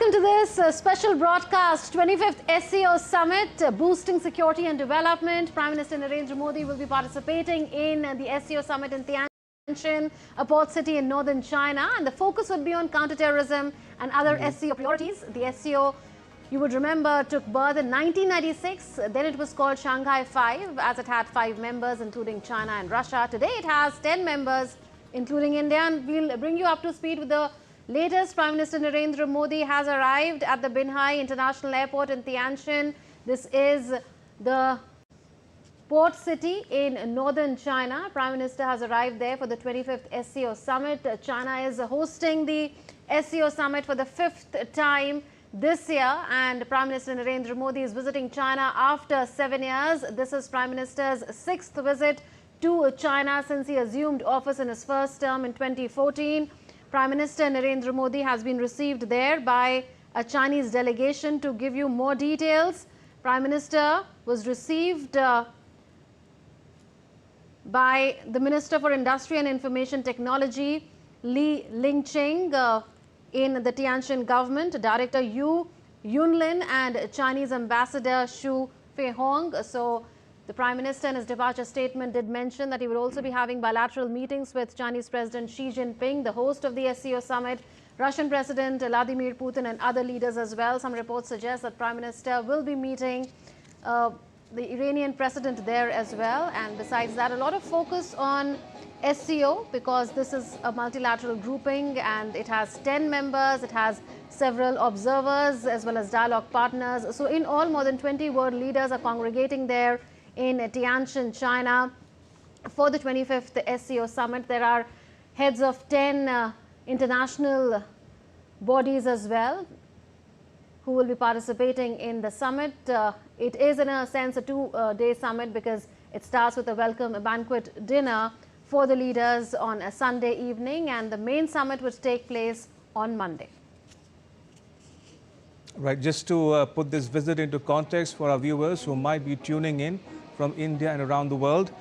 welcome to this special broadcast, 25th SCO Summit, Boosting Security and Development. Prime Minister Narendra Modi will be participating in the SCO Summit in Tianjin, a port city in northern China, and the focus would be on counterterrorism and other SCO priorities. The SCO, you would remember, took birth in 1996. Then it was called Shanghai 5, as it had 5 members, including China and Russia. Today it has 10 members, including India, and we'll bring you up to speed with the latest. Prime Minister Narendra Modi has arrived at the Binhai International Airport in Tianjin. This is the port city in northern China. Prime Minister has arrived there for the 25th SCO Summit. China is hosting the SCO Summit for the 5th time this year, and Prime Minister Narendra Modi is visiting China after 7 years. This is Prime Minister's 6th visit to China since he assumed office in his first term in 2014. Prime Minister Narendra Modi has been received there by a Chinese delegation. To give you more details, Prime Minister was received by the Minister for Industry and Information Technology, Li Lingcheng, in the Tianjin government, Director Yu Yunlin and Chinese Ambassador Xu Feihong. So the Prime Minister in his departure statement did mention that he will also be having bilateral meetings with Chinese President Xi Jinping, the host of the SCO Summit, Russian President Vladimir Putin and other leaders as well. Some reports suggest that Prime Minister will be meeting the Iranian President there as well. And besides that, a lot of focus on SCO because this is a multilateral grouping and it has 10 members, it has several observers as well as dialogue partners. So in all, more than 20 world leaders are congregating there in Tianjin, China for the 25th SCO Summit. There are heads of 10 international bodies as well who will be participating in the summit. It is in a sense a 2-day summit because it starts with a welcome banquet dinner for the leaders on a Sunday evening, and the main summit would take place on Monday. Right, just to put this visit into context for our viewers who might be tuning in from India and around the world,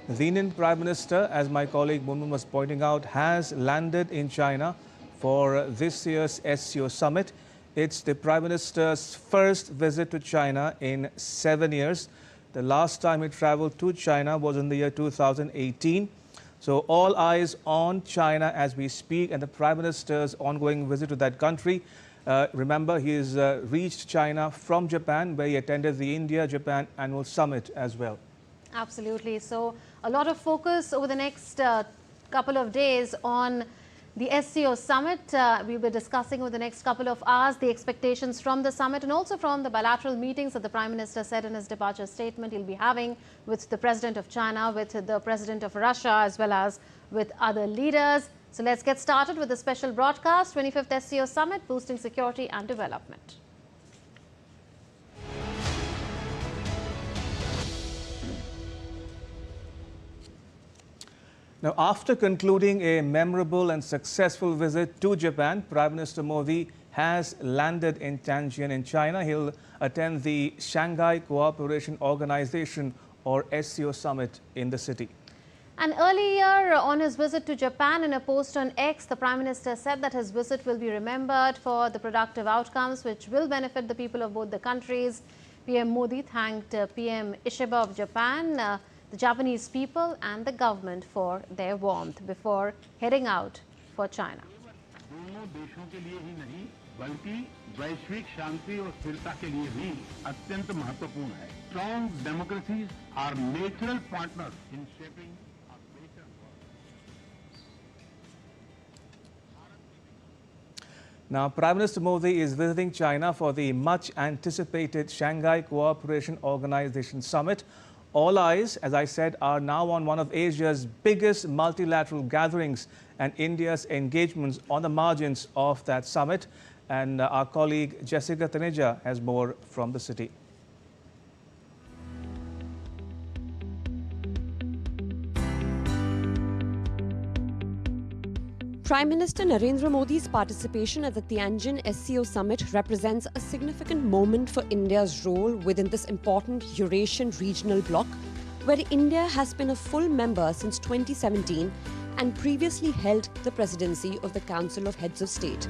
the Indian Prime Minister, as my colleague Munmun was pointing out, has landed in China for this year's SCO Summit. It's the Prime Minister's first visit to China in 7 years. The last time he traveled to China was in the year 2018. So all eyes on China as we speak and the Prime Minister's ongoing visit to that country. Remember, he has reached China from Japan, where he attended the India-Japan annual summit as well. Absolutely. So a lot of focus over the next couple of days on the SCO Summit. We'll be discussing over the next couple of hours the expectations from the summit and also from the bilateral meetings that the Prime Minister said in his departure statement he'll be having with the President of China, with the President of Russia, as well as with other leaders. So let's get started with the special broadcast, 25th SCO Summit, Boosting Security and Development. Now, after concluding a memorable and successful visit to Japan, Prime Minister Modi has landed in Tianjin in China. He'll attend the Shanghai Cooperation Organization or SCO Summit in the city. And earlier on his visit to Japan, in a post on X, the Prime Minister said that his visit will be remembered for the productive outcomes which will benefit the people of both the countries. PM Modi thanked PM Ishida of Japan, the Japanese people and the government for their warmth before heading out for China. Strong democracies are natural partners in shaping. Now, Prime Minister Modi is visiting China for the much-anticipated Shanghai Cooperation Organization Summit. All eyes, as I said, are now on one of Asia's biggest multilateral gatherings and India's engagements on the margins of that summit. And our colleague Jessica Taneja has more from the city. Prime Minister Narendra Modi's participation at the Tianjin SCO Summit represents a significant moment for India's role within this important Eurasian regional bloc, where India has been a full member since 2017 and previously held the presidency of the Council of Heads of State.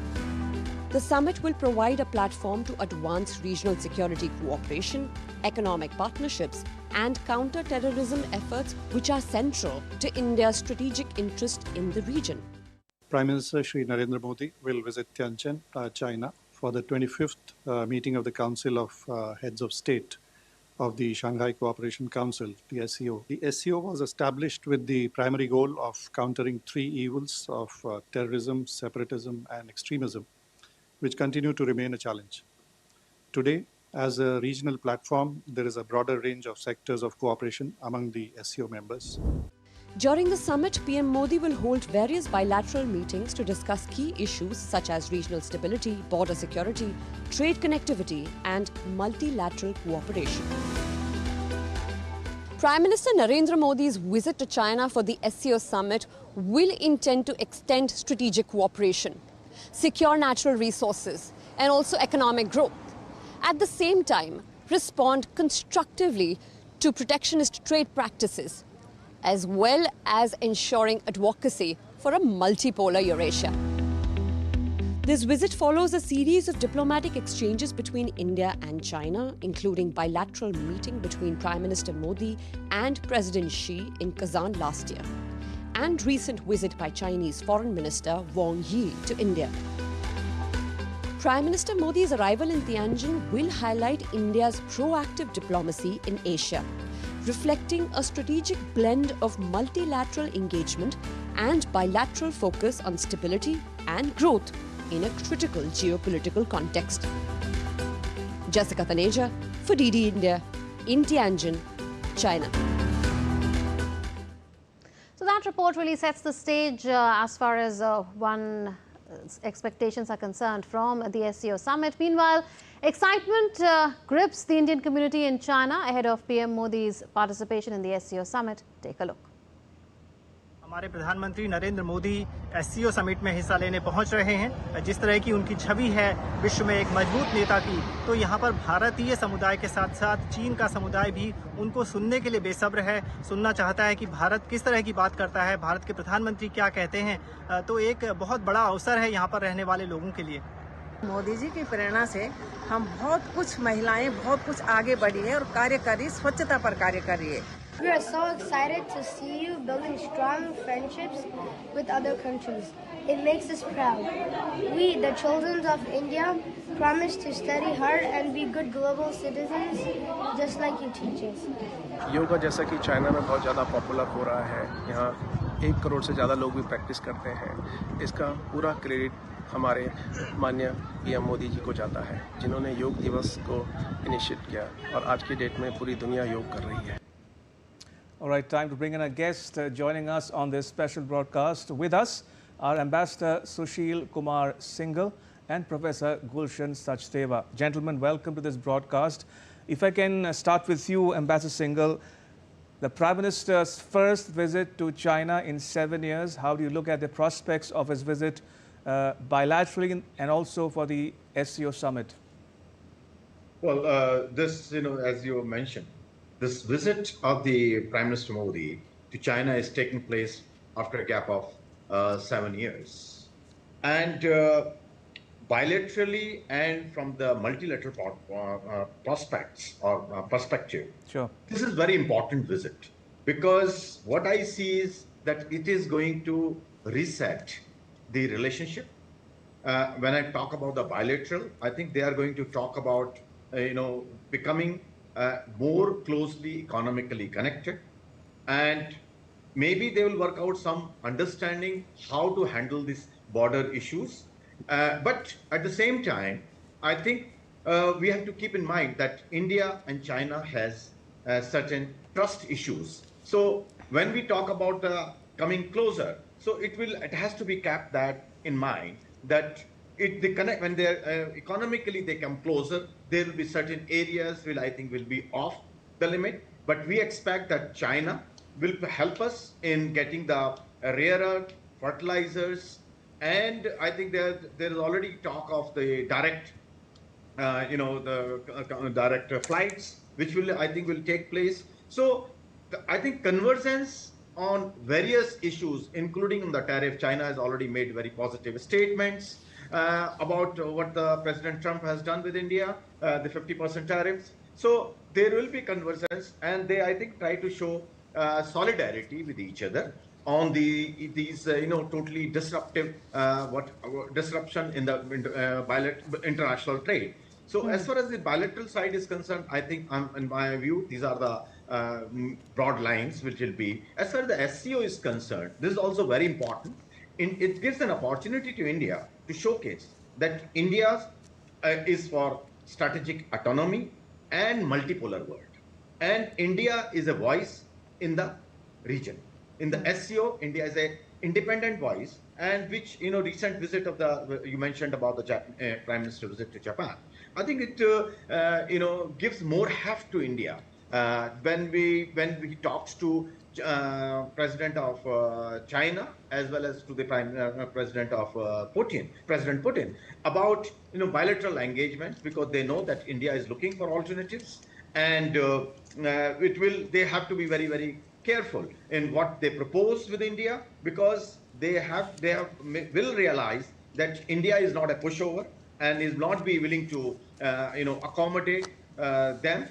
The summit will provide a platform to advance regional security cooperation, economic partnerships, and counter-terrorism efforts, which are central to India's strategic interest in the region. Prime Minister Shri Narendra Modi will visit Tianjin, China, for the 25th meeting of the Council of Heads of State of the Shanghai Cooperation Council, the SCO. The SCO was established with the primary goal of countering three evils of terrorism, separatism, and extremism, which continue to remain a challenge. Today, as a regional platform, there is a broader range of sectors of cooperation among the SCO members. During the summit, PM Modi will hold various bilateral meetings to discuss key issues such as regional stability, border security, trade connectivity, and multilateral cooperation. Prime Minister Narendra Modi's visit to China for the SCO summit will intend to extend strategic cooperation, secure natural resources, and also economic growth. At the same time, respond constructively to protectionist trade practices, as well as ensuring advocacy for a multipolar Eurasia. This visit follows a series of diplomatic exchanges between India and China, including bilateral meeting between Prime Minister Modi and President Xi in Kazan last year, and recent visit by Chinese Foreign Minister Wang Yi to India. Prime Minister Modi's arrival in Tianjin will highlight India's proactive diplomacy in Asia, reflecting a strategic blend of multilateral engagement and bilateral focus on stability and growth in a critical geopolitical context. Jessica Taneja for DD India in Tianjin, China. So that report really sets the stage as far as expectations are concerned from the SCO summit. Meanwhile, excitement grips the Indian community in China ahead of PM Modi's participation in the SCO summit. Take a look. हमारे प्रधानमंत्री Narendra Modi SCO summit में हिस्सा लेने पहुंच रहे हैं। जिस तरह की उनकी छवि है विश्व में एक मजबूत नेता की, तो यहां पर भारतीय समुदाय के साथ साथ चीन का समुदाय भी उनको सुनने के लिए बेसब्र है, सुनना चाहता है कि भारत किस तरह की बात करता है, भारत के प्रधानमंत्री क्या कहते हैं। तो एक बहुत बड़ा अवसर है यहां पर रहने वाले लोगों के लिए। मोदी जी की प्रेरणा से हम बहुत कुछ महिलाएं बहुत कुछ आगे बढ़ी है और कार्य कर रही, स्वच्छता पर कार्य कर रही है। We are so excited to see you building strong friendships with other countries. It makes us proud. We, the children of India, promise to study hard and be good global citizens, just like you teach us. Yoga जैसा कि China में बहुत ज़्यादा popular हो रहा है, यहाँ 1 करोड़ से ज़्यादा लोग भी प्रैक्टिस करते हैं। इसका पूरा क्रेडिट हमारे माननीय पीएम मोदी जी को जाता है, जिन्होंने योग दिवस को इनिशिएट किया और आज की डेट में पूरी दुनिया योग कर रही है। All right, time to bring in a guest joining us on this special broadcast. With us are Ambassador Sushil Kumar Singhal and Professor Gulshan Sachdeva. Gentlemen, welcome to this broadcast. If I can start with you, Ambassador Singhal, the Prime Minister's first visit to China in 7 years. How do you look at the prospects of his visit bilaterally and also for the SCO summit? Well, this, as you mentioned, this visit of the Prime Minister Modi to China is taking place after a gap of 7 years. And bilaterally and from the multilateral prospects or perspective, sure, this is very important visit, because what I see is that it is going to reset the relationship. When I talk about the bilateral, I think they are going to talk about becoming more closely economically connected, and maybe they will work out some understanding how to handle these border issues. But at the same time, I think we have to keep in mind that India and China has certain trust issues. So when we talk about coming closer, so it has to be kept that in mind, that when they're economically they come closer, there will be certain areas I think will be off the limit. But we expect that China will help us in getting the rare earth, fertilizers, and I think there is already talk of the direct, direct flights, which I think will take place. So I think convergence on various issues, including on the tariff. China has already made very positive statements. about what the President Trump has done with India, the 50% tariffs. So there will be conversations, and they, I think, try to show solidarity with each other on these totally disruptive disruption in the international trade. So as far as the bilateral side is concerned, I think, in my view, these are the broad lines which will be. As far as the SCO is concerned, this is also very important. It gives an opportunity to India to showcase that India is for strategic autonomy and multipolar world. And India is a voice in the region. In the SCO, India is an independent voice, and which, recent visit of you mentioned about the Prime Minister visit to Japan. I think it, gives more heft to India when he talks to President of China, as well as to the President of President Putin, about bilateral engagements, because they know that India is looking for alternatives, and they have to be very, very careful in what they propose with India, because they will realize that India is not a pushover and is not be willing to accommodate them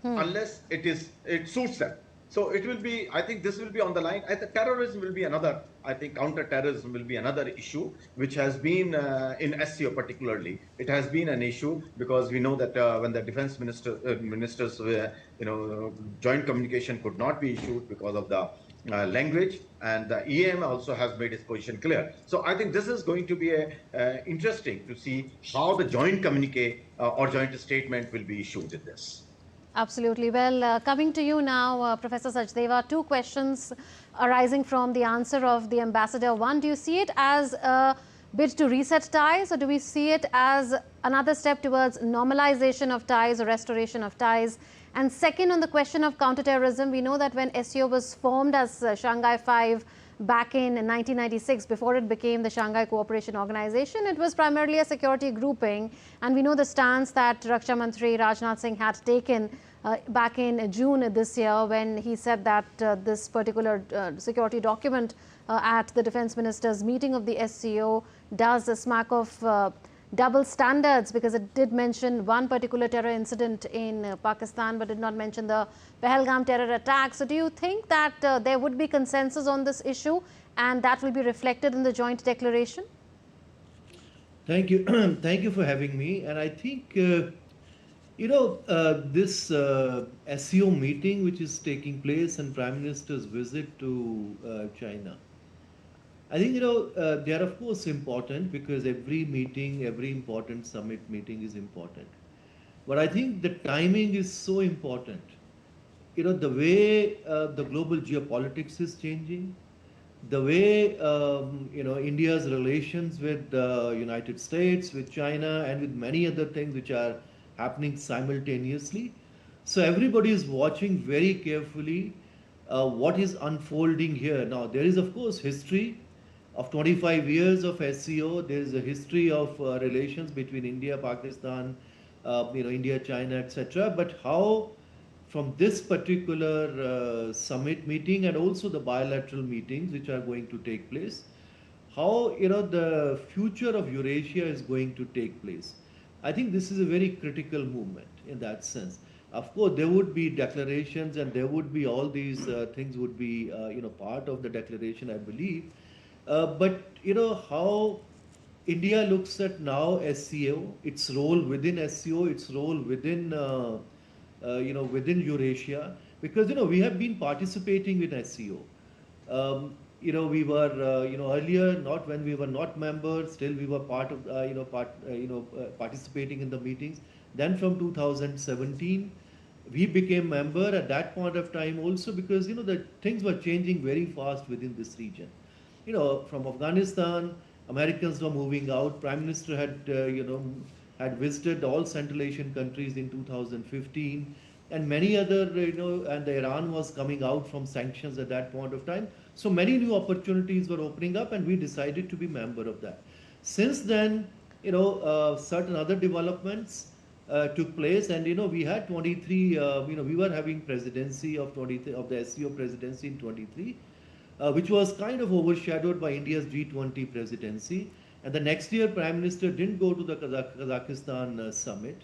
unless it suits them. So it will be, I think this will be on the line. I think terrorism will be another, I think counter-terrorism will be another issue, which has been in SCO particularly. It has been an issue because we know that when the defense ministers, joint communication could not be issued because of the language, and the EM also has made its position clear. So I think this is going to be interesting to see how the joint communique or joint statement will be issued in this. Absolutely. Well, coming to you now, Professor Sachdeva, two questions arising from the answer of the ambassador. One, do you see it as a bid to reset ties, or do we see it as another step towards normalization of ties or restoration of ties? And second, on the question of counterterrorism, we know that when SCO was formed as Shanghai 5 back in 1996, before it became the Shanghai Cooperation Organization, it was primarily a security grouping. And we know the stance that Raksha Mantri Rajnath Singh had taken back in June this year, when he said that this particular security document at the defense minister's meeting of the SCO does smack of double standards, because it did mention one particular terror incident in Pakistan, but did not mention the Pahalgam terror attack. So do you think that there would be consensus on this issue, and that will be reflected in the joint declaration? Thank you. Thank you for having me. And I think, this SCO meeting, which is taking place, and Prime Minister's visit to China, I think, they are of course important, because every meeting, every important summit meeting is important. But I think the timing is so important. The way the global geopolitics is changing, the way, India's relations with the United States, with China, and with many other things which are happening simultaneously. So everybody is watching very carefully what is unfolding here. Now, there is, of course, history of 25 years of SCO. There is a history of relations between India, Pakistan, India, China, etc. But how, from this particular summit meeting, and also the bilateral meetings which are going to take place, how the future of Eurasia is going to take place. I think this is a very critical movement in that sense. Of course, there would be declarations, and there would be all these things would be part of the declaration, I believe. But how India looks at now SCO, its role within SCO, its role within within Eurasia, because we have been participating with SCO. We were earlier, not when we were not members, still we were part of participating in the meetings. Then from 2017 we became member at that point of time also, because the things were changing very fast within this region. From Afghanistan, Americans were moving out. Prime Minister had had visited all Central Asian countries in 2015, and many other, and Iran was coming out from sanctions at that point of time. So many new opportunities were opening up, and we decided to be member of that. Since then, certain other developments took place, and we had 23. We were having presidency of the SCO presidency in 23, which was kind of overshadowed by India's G20 presidency. And the next year, Prime Minister didn't go to the Kazakhstan summit.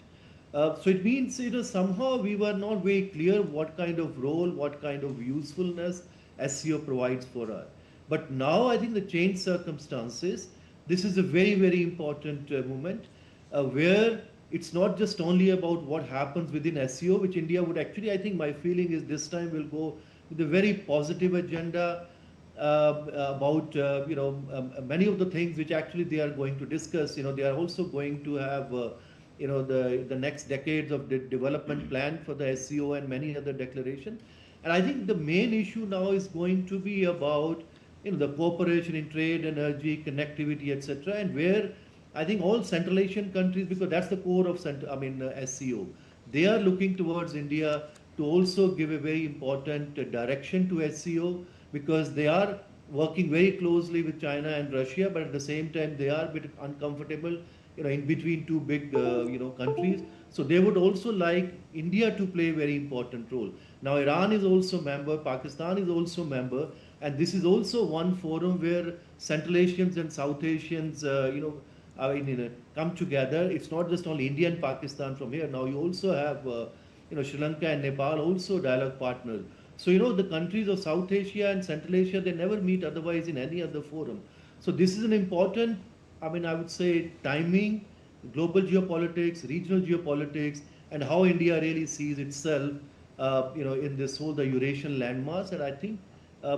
So it means, somehow we were not very clear what kind of role, what kind of usefulness SCO provides for us. But now I think the changed circumstances, this is a very, very important moment where it's not just only about what happens within SCO, which India would actually, I think my feeling is this time will go with a very positive agenda about, many of the things which actually they are going to discuss. They are also going to have, the next decades of development plan for the SCO and many other declarations. And I think the main issue now is going to be about, the cooperation in trade, energy, connectivity, etc. And where I think all Central Asian countries, because that's the core of SCO, they are looking towards India to also give a very important direction to SCO, because they are working very closely with China and Russia, but at the same time they are a bit uncomfortable, in between two big, countries. So they would also like India to play a very important role. Now Iran is also member, Pakistan is also member, and this is also one forum where Central Asians and South Asians, come together. It's not just only India and Pakistan from here. Now you also have, Sri Lanka and Nepal also dialogue partners. So, the countries of South Asia and Central Asia, they never meet otherwise in any other forum. So this is an important, I would say, timing, global geopolitics, regional geopolitics, and how India really sees itself, in this whole, the Eurasian landmass. And I think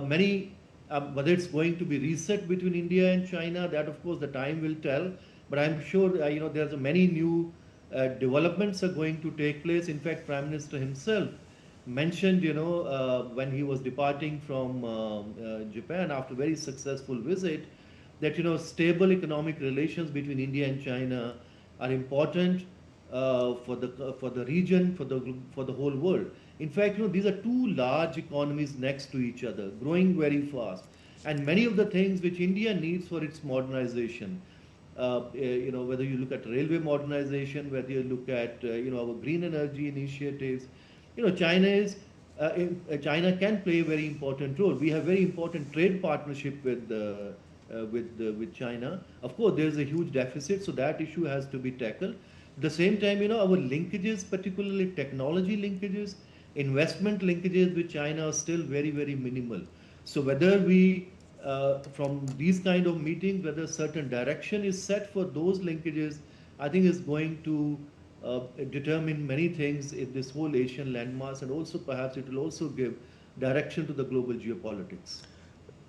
many, whether it's going to be reset between India and China, that of course the time will tell. But I'm sure, there's many new developments are going to take place. In fact, Prime Minister himself mentioned, when he was departing from Japan after a very successful visit, that, stable economic relations between India and China are important for the region, for the whole world. In fact, these are two large economies next to each other, growing very fast. And many of the things which India needs for its modernization, whether you look at railway modernization, whether you look at, our green energy initiatives, China can play a very important role. We have very important trade partnership with China. Of course, there's a huge deficit, so that issue has to be tackled. At the same time, our linkages, particularly technology linkages, investment linkages with China are still very, very minimal. So whether we, from these kind of meetings, whether certain direction is set for those linkages, I think is going to determine many things in this whole Asian landmass, and also perhaps it will also give direction to the global geopolitics.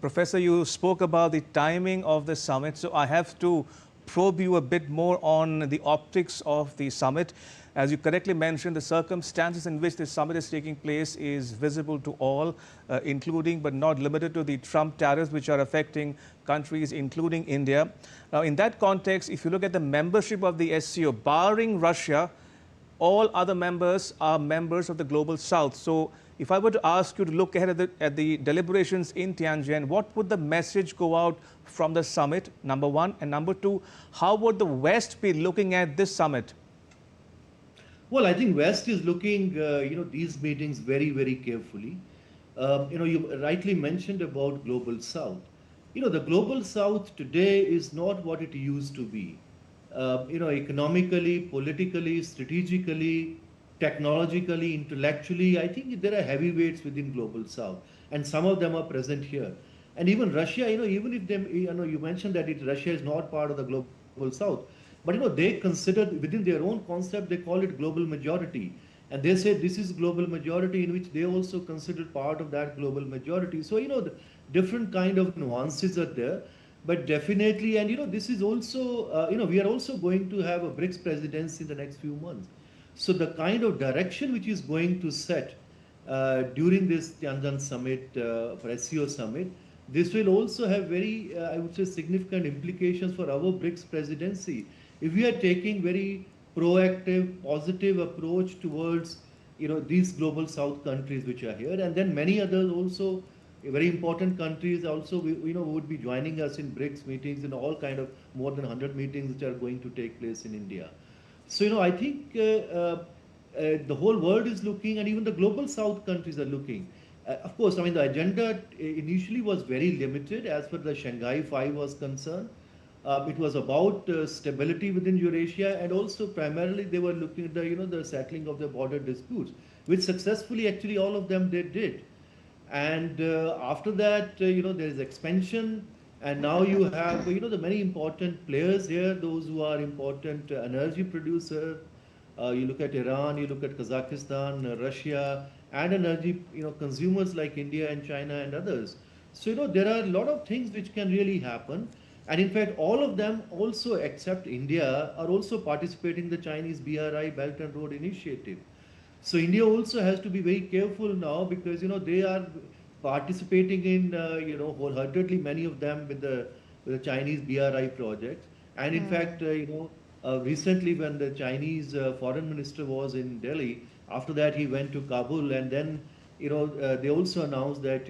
Professor, you spoke about the timing of the summit, so I have to probe you a bit more on the optics of the summit. As you correctly mentioned, the circumstances in which the summit is taking place is visible to all, including but not limited to the Trump tariffs, which are affecting countries, including India. Now, in that context, if you look at the membership of the SCO, barring Russia, all other members are members of the Global South. So, if I were to ask you to look ahead at the deliberations in Tianjin, what would the message go out from the summit, number one? And number two, how would the West be looking at this summit? Well, I think West is looking, these meetings very, very carefully. You rightly mentioned about Global South. The Global South today is not what it used to be. Economically, politically, strategically, technologically, intellectually, I think there are heavyweights within Global South, and some of them are present here. And even Russia, even if them, you mentioned that Russia is not part of the Global South, but they consider within their own concept, they call it global majority. And they say this is global majority, in which they also consider part of that global majority. So, the different kind of nuances are there. But definitely, and this is also, we are also going to have a BRICS presidency in the next few months. So the kind of direction which is going to set during this Tianjin summit, for SCO summit, this will also have very, I would say, significant implications for our BRICS presidency. If we are taking very proactive, positive approach towards, these Global South countries which are here, and then many others also, very important countries also, would be joining us in BRICS meetings, and all kind of more than 100 meetings which are going to take place in India. So, I think the whole world is looking, and even the Global South countries are looking. Of course, the agenda initially was very limited as far as the Shanghai Five was concerned. It was about stability within Eurasia, and also primarily they were looking at the settling of the border disputes, which successfully actually all of them they did. And after that, there is expansion, and now you have the many important players here, those who are important energy producer. You look at Iran, you look at Kazakhstan, Russia, and energy consumers like India and China and others. So there are a lot of things which can really happen. And in fact, all of them also, except India, are also participating in the Chinese BRI Belt and Road Initiative. So India also has to be very careful now, because they are participating in wholeheartedly, many of them, with the Chinese BRI project. And in fact, recently when the Chinese foreign minister was in Delhi, after that he went to Kabul, and then they also announced that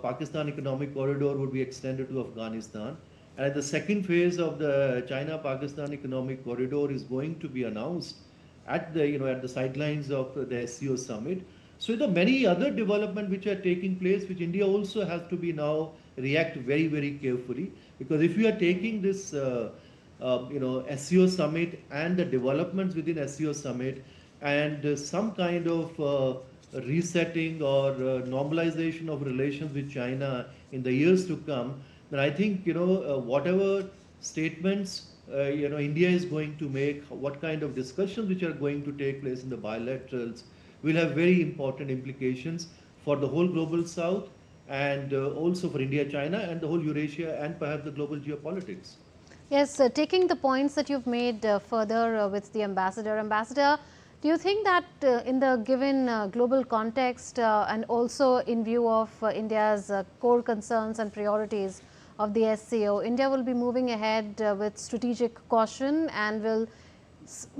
Pakistan economic corridor would be extended to Afghanistan. And the second phase of the China-Pakistan economic corridor is going to be announced at the sidelines of the SCO summit. So there are many other developments which are taking place, which India also has to be now react very, very carefully. Because if you are taking this SCO summit and the developments within SCO summit and some kind of resetting or normalization of relations with China in the years to come, then I think whatever statements India is going to make, what kind of discussions which are going to take place in the bilaterals, will have very important implications for the whole global South, and also for India, China, and the whole Eurasia, and perhaps the global geopolitics. Yes, taking the points that you've made further with the Ambassador, do you think that in the given global context and also in view of India's core concerns and priorities of the SCO, India will be moving ahead with strategic caution and will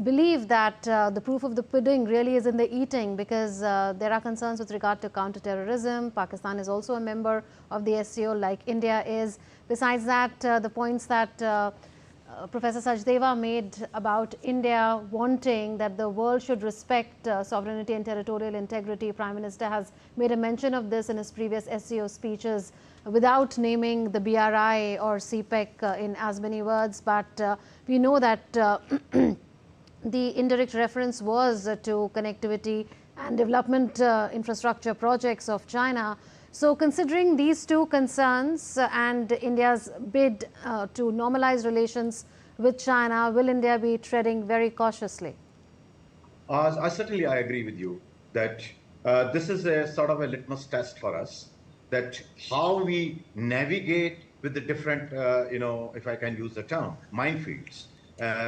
believe that the proof of the pudding really is in the eating, because there are concerns with regard to counter-terrorism. Pakistan is also a member of the SCO like India is. Besides that, the points that Professor Sachdeva made about India wanting that the world should respect sovereignty and territorial integrity. Prime Minister has made a mention of this in his previous SCO speeches without naming the BRI or CPEC in as many words, but we know that the indirect reference was to connectivity and development infrastructure projects of China. So considering these two concerns and India's bid to normalize relations with China, will India be treading very cautiously? Certainly, I agree with you that this is a sort of a litmus test for us, that how we navigate with the different, if I can use the term, minefields,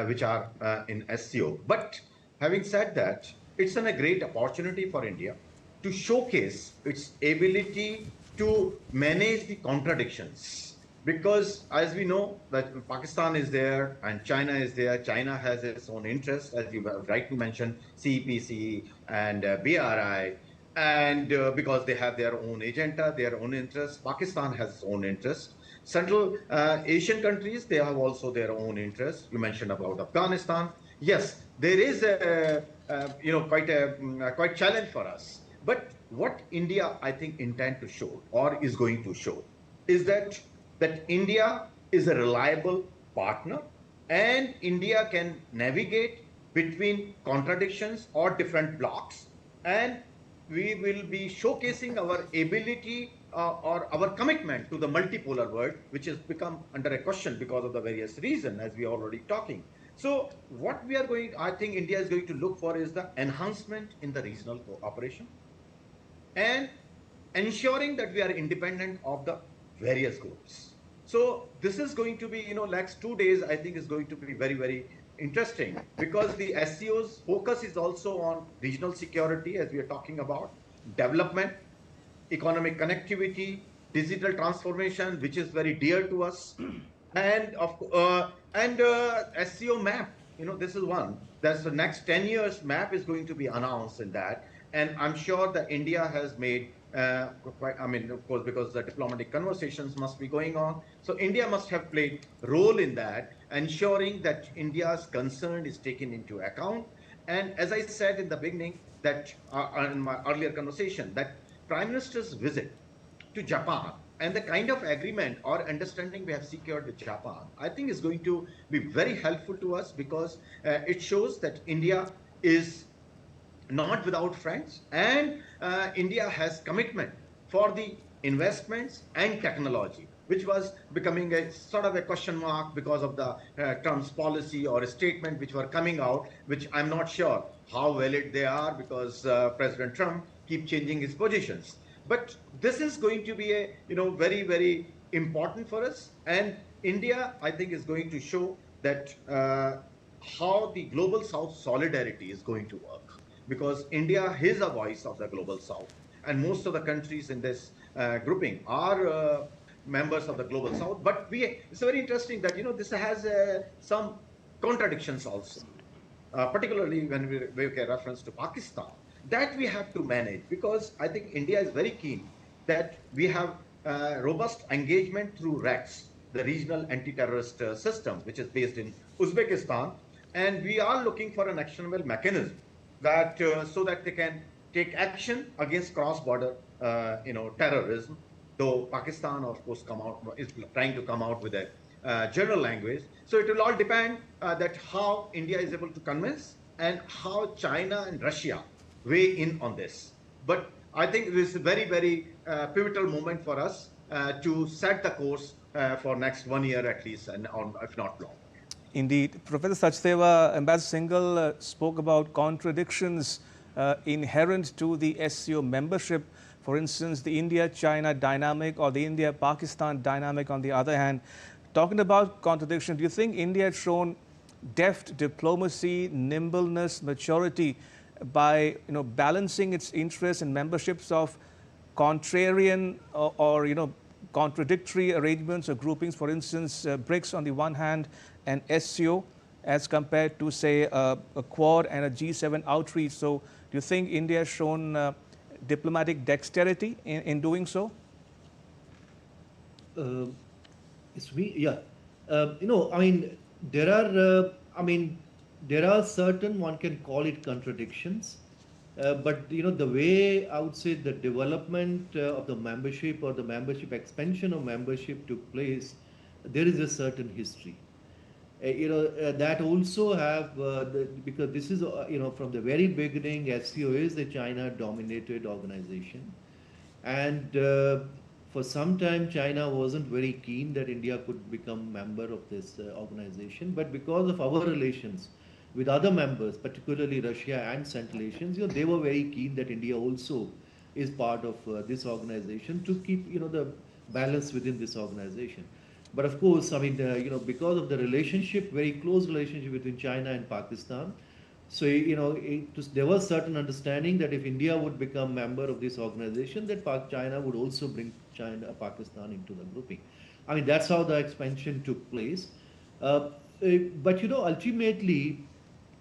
which are in SCO. But having said that, it's a great opportunity for India to showcase its ability to manage the contradictions. Because as we know that Pakistan is there and China is there, China has its own interests, as you rightly mentioned, CPC and BRI, and because they have their own agenda, their own interests. Pakistan has its own interests. Central Asian countries, they have also their own interests. You mentioned about Afghanistan. Yes, there is quite challenge for us. But what India, I think, intend to show or is going to show is that India is a reliable partner, and India can navigate between contradictions or different blocks, and we will be showcasing our ability or our commitment to the multipolar world, which has become under a question because of the various reasons, as we are already talking. So what we are I think India is going to look for is the enhancement in the regional cooperation and ensuring that we are independent of the various groups. So this is going to be, next 2 days, I think is going to be very, very interesting, because the SCO's focus is also on regional security, as we are talking about, development, economic connectivity, digital transformation, which is very dear to us, and SCO map. This is one. That's the next 10 years map is going to be announced in that, and I'm sure that India has made of course, because the diplomatic conversations must be going on. So India must have played a role in that, ensuring that India's concern is taken into account. And as I said in the beginning, that in my earlier conversation, that Prime Minister's visit to Japan and the kind of agreement or understanding we have secured with Japan, I think is going to be very helpful to us, because it shows that India is not without friends, and India has commitment for the investments and technology, which was becoming a sort of a question mark because of the Trump's policy or a statement which were coming out, which I'm not sure how valid they are, because President Trump keep changing his positions. But this is going to be a very, very important for us, and India, I think, is going to show that how the global South solidarity is going to work, because India is a voice of the global South, and most of the countries in this grouping are members of the global South. But it's very interesting that this has some contradictions also, particularly when we make a reference to Pakistan, that we have to manage, because I think India is very keen that we have robust engagement through REX, the regional anti-terrorist system, which is based in Uzbekistan, and we are looking for an actionable mechanism that so that they can take action against cross-border terrorism. Though Pakistan, of course, is trying to come out with a general language. So it will all depend that how India is able to convince, and how China and Russia weigh in on this. But I think this is a very, very pivotal moment for us to set the course for next 1 year at least, and if not long. Indeed. Professor Sachdeva, Ambassador Singhal spoke about contradictions inherent to the SCO membership. For instance, the India-China dynamic, or the India-Pakistan dynamic on the other hand. Talking about contradiction, do you think India has shown deft diplomacy, nimbleness, maturity by balancing its interests in memberships of contrarian or contradictory arrangements or groupings? For instance, BRICS on the one hand and SCO as compared to, say, a Quad and a G7 outreach. So do you think India has shown diplomatic dexterity in doing so? It's me, yeah. There are certain, one can call it contradictions, but the way I would say the development of the membership, or the membership expansion of membership took place, there is a certain history. That also have because this is from the very beginning, SCO is a China-dominated organization, and for some time China wasn't very keen that India could become member of this organization. But because of our relations with other members, particularly Russia and Central Asians, they were very keen that India also is part of this organization to keep the balance within this organization. But of course, because of the relationship, very close relationship between China and Pakistan, so there was certain understanding that if India would become member of this organization, that China would also bring Pakistan into the grouping. That's how the expansion took place. But ultimately,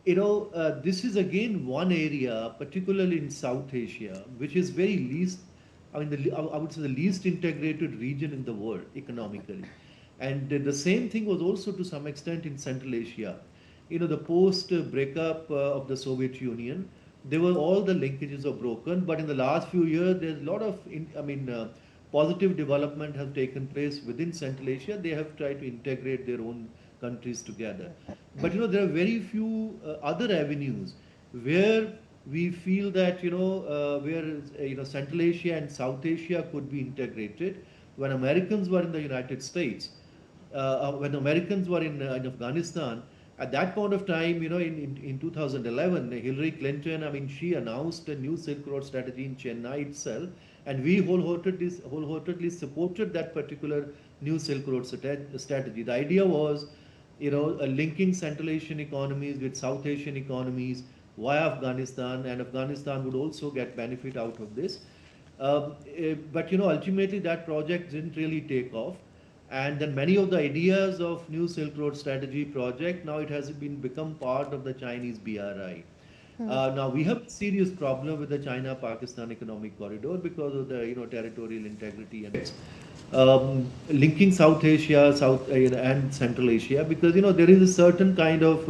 this is again one area, particularly in South Asia, which is very least, I would say the least integrated region in the world economically. And the same thing was also to some extent in Central Asia. The post-breakup of the Soviet Union, all the linkages are broken. But in the last few years, there's a lot of, positive development has taken place within Central Asia. They have tried to integrate their own countries together. But there are very few other avenues where we feel that where Central Asia and South Asia could be integrated. When Americans were in the United States, when Americans were in Afghanistan, at that point of time, in 2011, Hillary Clinton, she announced a new Silk Road strategy in Chennai itself, and we wholeheartedly supported that particular new Silk Road strategy. The idea was, linking Central Asian economies with South Asian economies via Afghanistan, and Afghanistan would also get benefit out of this. But ultimately that project didn't really take off. And then many of the ideas of new Silk Road strategy project, now it has become part of the Chinese BRI. Now we have a serious problem with the China-Pakistan economic corridor because of the territorial integrity and linking South Asia, and Central Asia, because there is a certain kind of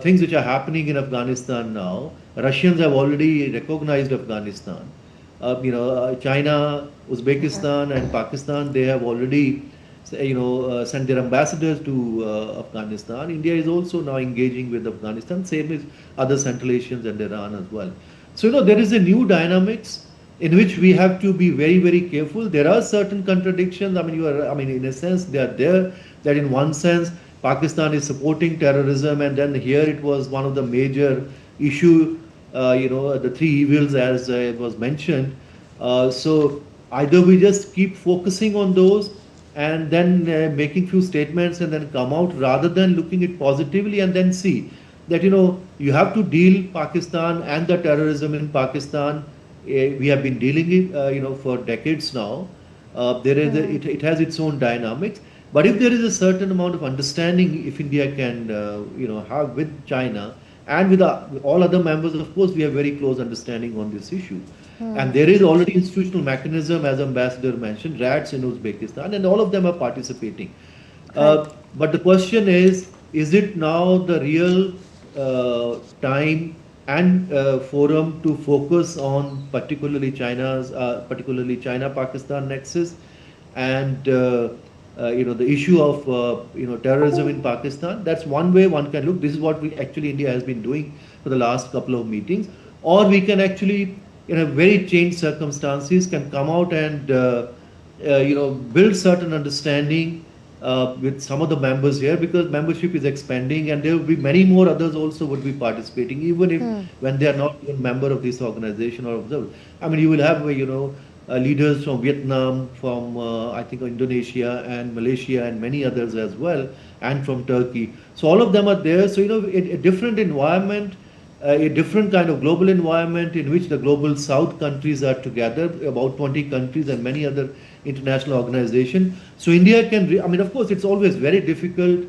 things which are happening in Afghanistan now. Russians have already recognized Afghanistan. China, Uzbekistan, and Pakistan, they have already, sent their ambassadors to Afghanistan. India is also now engaging with Afghanistan, same as other Central Asians and Iran as well. So, there is a new dynamics in which we have to be very, very careful. There are certain contradictions. In a sense, they are there, that in one sense, Pakistan is supporting terrorism, and then here it was one of the major issue, the three evils as it was mentioned. So either we just keep focusing on those and then making few statements and then come out, rather than looking at positively and then see that, you have to deal Pakistan and the terrorism in Pakistan. We have been dealing it, for decades now. It has its own dynamics. But if there is a certain amount of understanding, if India can, have with China and with all other members, of course, we have very close understanding on this issue. And there is already institutional mechanism, as Ambassador mentioned, RATs in Uzbekistan, and all of them are participating. But the question is it now the real time and forum to focus on particularly China-Pakistan nexus and the issue of terrorism in Pakistan? That's one way one can look. This is what India has been doing for the last couple of meetings. Or we can actually, in a very changed circumstances, can come out and build certain understanding with some of the members here, because membership is expanding, and there will be many more others also would be participating, even if when they are not even member of this organization or observer. You will have leaders from Vietnam, from I think Indonesia and Malaysia and many others as well, and from Turkey. So all of them are there. So a different environment, a different kind of global environment in which the global South countries are together, about 20 countries and many other international organizations. So India can, of course, it's always very difficult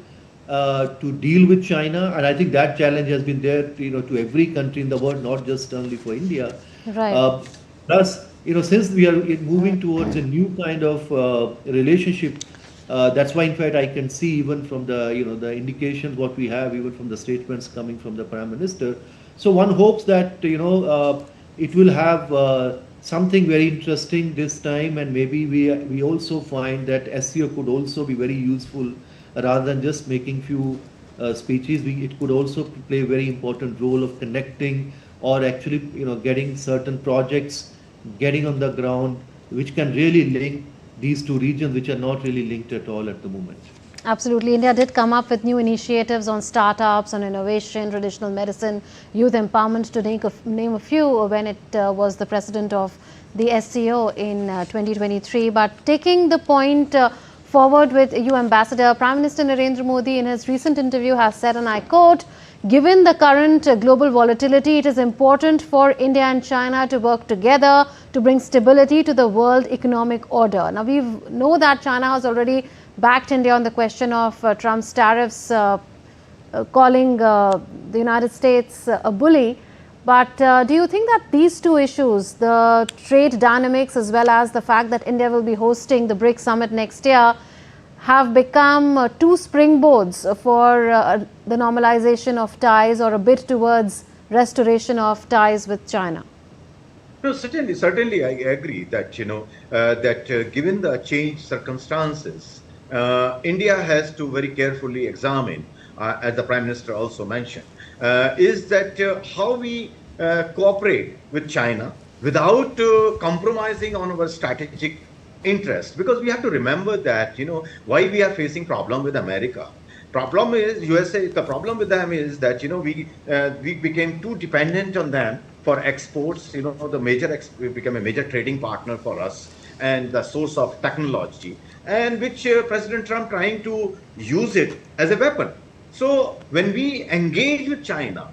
to deal with China, and I think that challenge has been there, to every country in the world, not just only for India. Right. Plus, since we are moving towards a new kind of relationship, that's why, in fact, I can see even from the, the indications what we have, even from the statements coming from the Prime Minister. So one hopes that, it will have something very interesting this time, and maybe we also find that SCO could also be very useful, rather than just making few speeches. It could also play a very important role of connecting, or actually, getting certain projects getting on the ground, which can really link these two regions, which are not really linked at all at the moment. Absolutely. India did come up with new initiatives on startups, on innovation, traditional medicine, youth empowerment, to name a few, when it was the president of the SCO in 2023. But taking the point forward with EU Ambassador, Prime Minister Narendra Modi in his recent interview has said, and I quote, "Given the current global volatility, it is important for India and China to work together to bring stability to the world economic order." Now, we know that China has already backed India on the question of Trump's tariffs, calling the United States a bully. But do you think that these two issues, the trade dynamics as well as the fact that India will be hosting the BRICS summit next year, have become two springboards for the normalization of ties, or a bit towards restoration of ties with China? No, certainly I agree that, given the changed circumstances, India has to very carefully examine, as the Prime Minister also mentioned, is that how we cooperate with China without compromising on our strategic interest. Because we have to remember that, why we are facing problem with America. Problem is USA. The problem with them is that, we became too dependent on them for exports. We became a major trading partner for us and the source of technology, and which President Trump trying to use it as a weapon. So when we engage with China,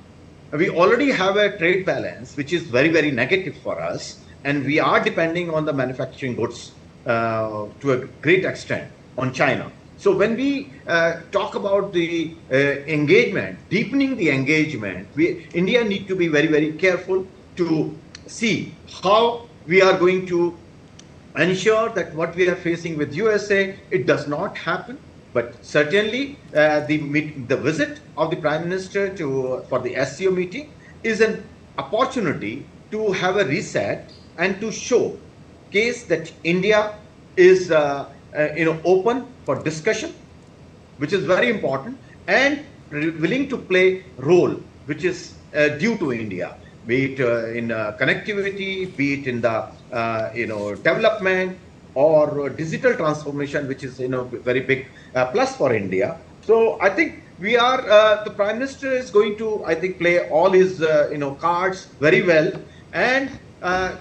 we already have a trade balance which is very, very negative for us, and we are depending on the manufacturing goods to a great extent on China. So when we talk about the engagement, deepening the engagement, India need to be very, very careful to see how we are going to ensure that what we are facing with USA, it does not happen. But certainly the visit of the Prime Minister for the SCO meeting is an opportunity to have a reset and to show case that India is open for discussion, which is very important, and willing to play role which is due to India, be it in connectivity, be it in the development or digital transformation, which is very big plus for India. So I think we are the Prime Minister is going to, I think, play all his cards very well. And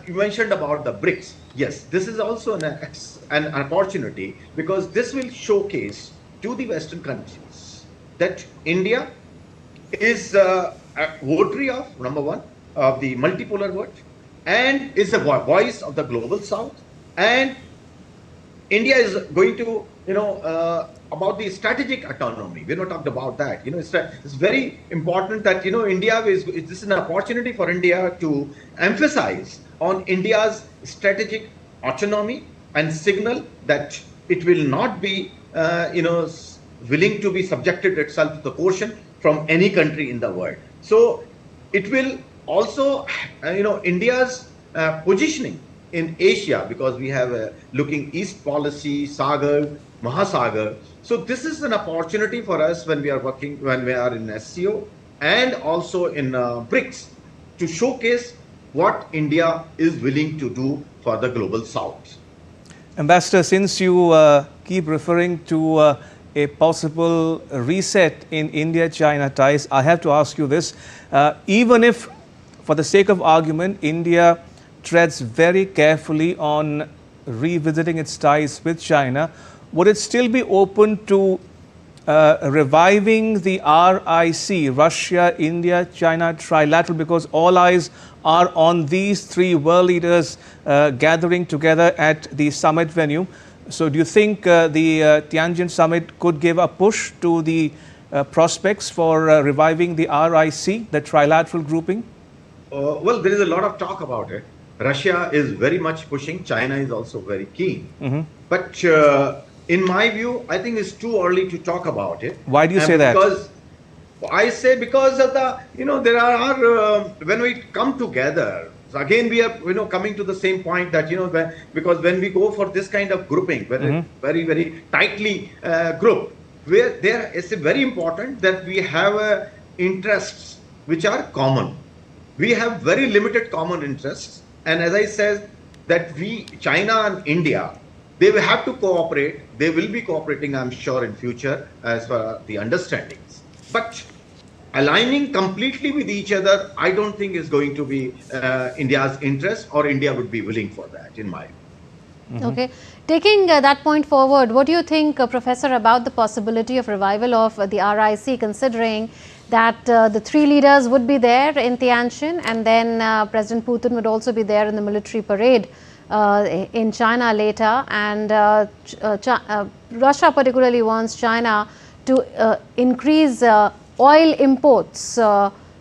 you mentioned about the BRICS. Yes, this is also an opportunity, because this will showcase to the Western countries that India is a votary of, number one, of the multipolar world, and is a voice of the global South. And India is going to, about the strategic autonomy. We're not talked about that. It's very important that, India this is an opportunity for India to emphasize on India's strategic autonomy and signal that it will not be, willing to be subjected itself to the coercion from any country in the world. So it will also, India's positioning in Asia, because we have a looking east policy, Sagar, Mahasagar. So this is an opportunity for us when we are working, when we are in SCO and also in BRICS, to showcase what India is willing to do for the global South. Ambassador, since you keep referring to a possible reset in India-China ties, I have to ask you this. Even if, for the sake of argument, India treads very carefully on revisiting its ties with China, would it still be open to reviving the RIC, Russia, India, China trilateral, because all eyes are on these three world leaders gathering together at the summit venue? So do you think the Tianjin summit could give a push to the prospects for reviving the RIC, the trilateral grouping? Well, there is a lot of talk about it. Russia is very much pushing. China is also very keen. But in my view, I think it's too early to talk about it. Why do you say that? Because I say because of the, there are, when we come together, so again we are, coming to the same point that, because when we go for this kind of grouping, very, very tightly group, where there is very important that we have interests which are common. We have very limited common interests. And as I said, that China and India, they will have to cooperate. They will be cooperating, I'm sure, in future as far as the understandings. But aligning completely with each other, I don't think is going to be India's interest, or India would be willing for that, in my view. Okay. Taking that point forward, what do you think, Professor, about the possibility of revival of the RIC, considering that the three leaders would be there in Tianjin, and then President Putin would also be there in the military parade in China later, and Russia particularly wants China to increase oil imports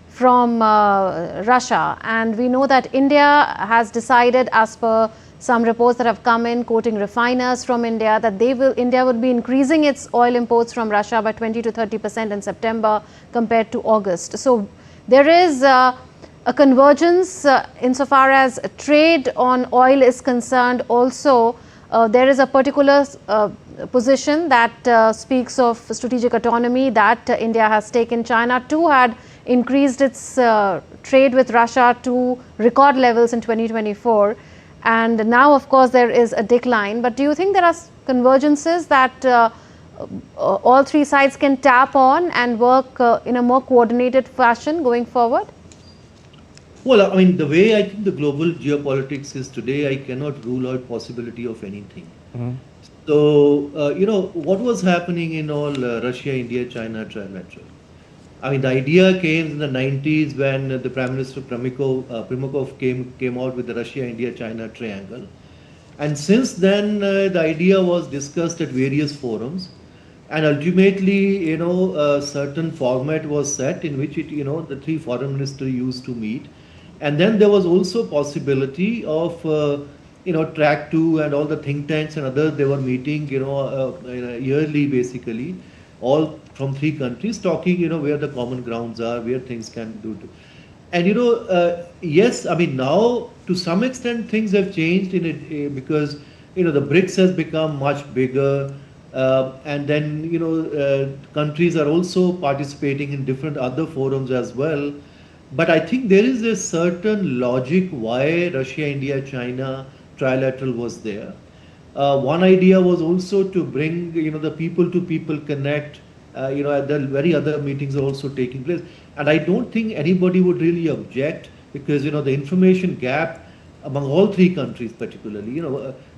from Russia, and we know that India has decided, as per some reports that have come in quoting refiners from India, that India would be increasing its oil imports from Russia by 20 to 30% in September compared to August. So there is a convergence insofar as trade on oil is concerned. Also, there is a particular position that speaks of strategic autonomy that India has taken. China too had increased its trade with Russia to record levels in 2024. And now, of course, there is a decline. But do you think there are convergences that all three sides can tap on and work in a more coordinated fashion going forward? Well, I mean, the way I think the global geopolitics is today, I cannot rule out possibility of anything. So, what was happening in all Russia, India, China trilateral? I mean, the idea came in the 90s when the Prime Minister Primakov came out with the Russia, India, China triangle. And since then, the idea was discussed at various forums. And ultimately, a certain format was set in which the three foreign ministers used to meet. And then there was also possibility of, track 2 and all the think tanks and others, they were meeting, yearly basically, all from three countries, talking, where the common grounds are, where things can do. And yes, I mean, now to some extent things have changed in it because the BRICS has become much bigger, and then countries are also participating in different other forums as well. But I think there is a certain logic why Russia, India, China trilateral was there. One idea was also to bring the people to people connect. The very other meetings are also taking place, and I don't think anybody would really object because the information gap among all three countries, particularly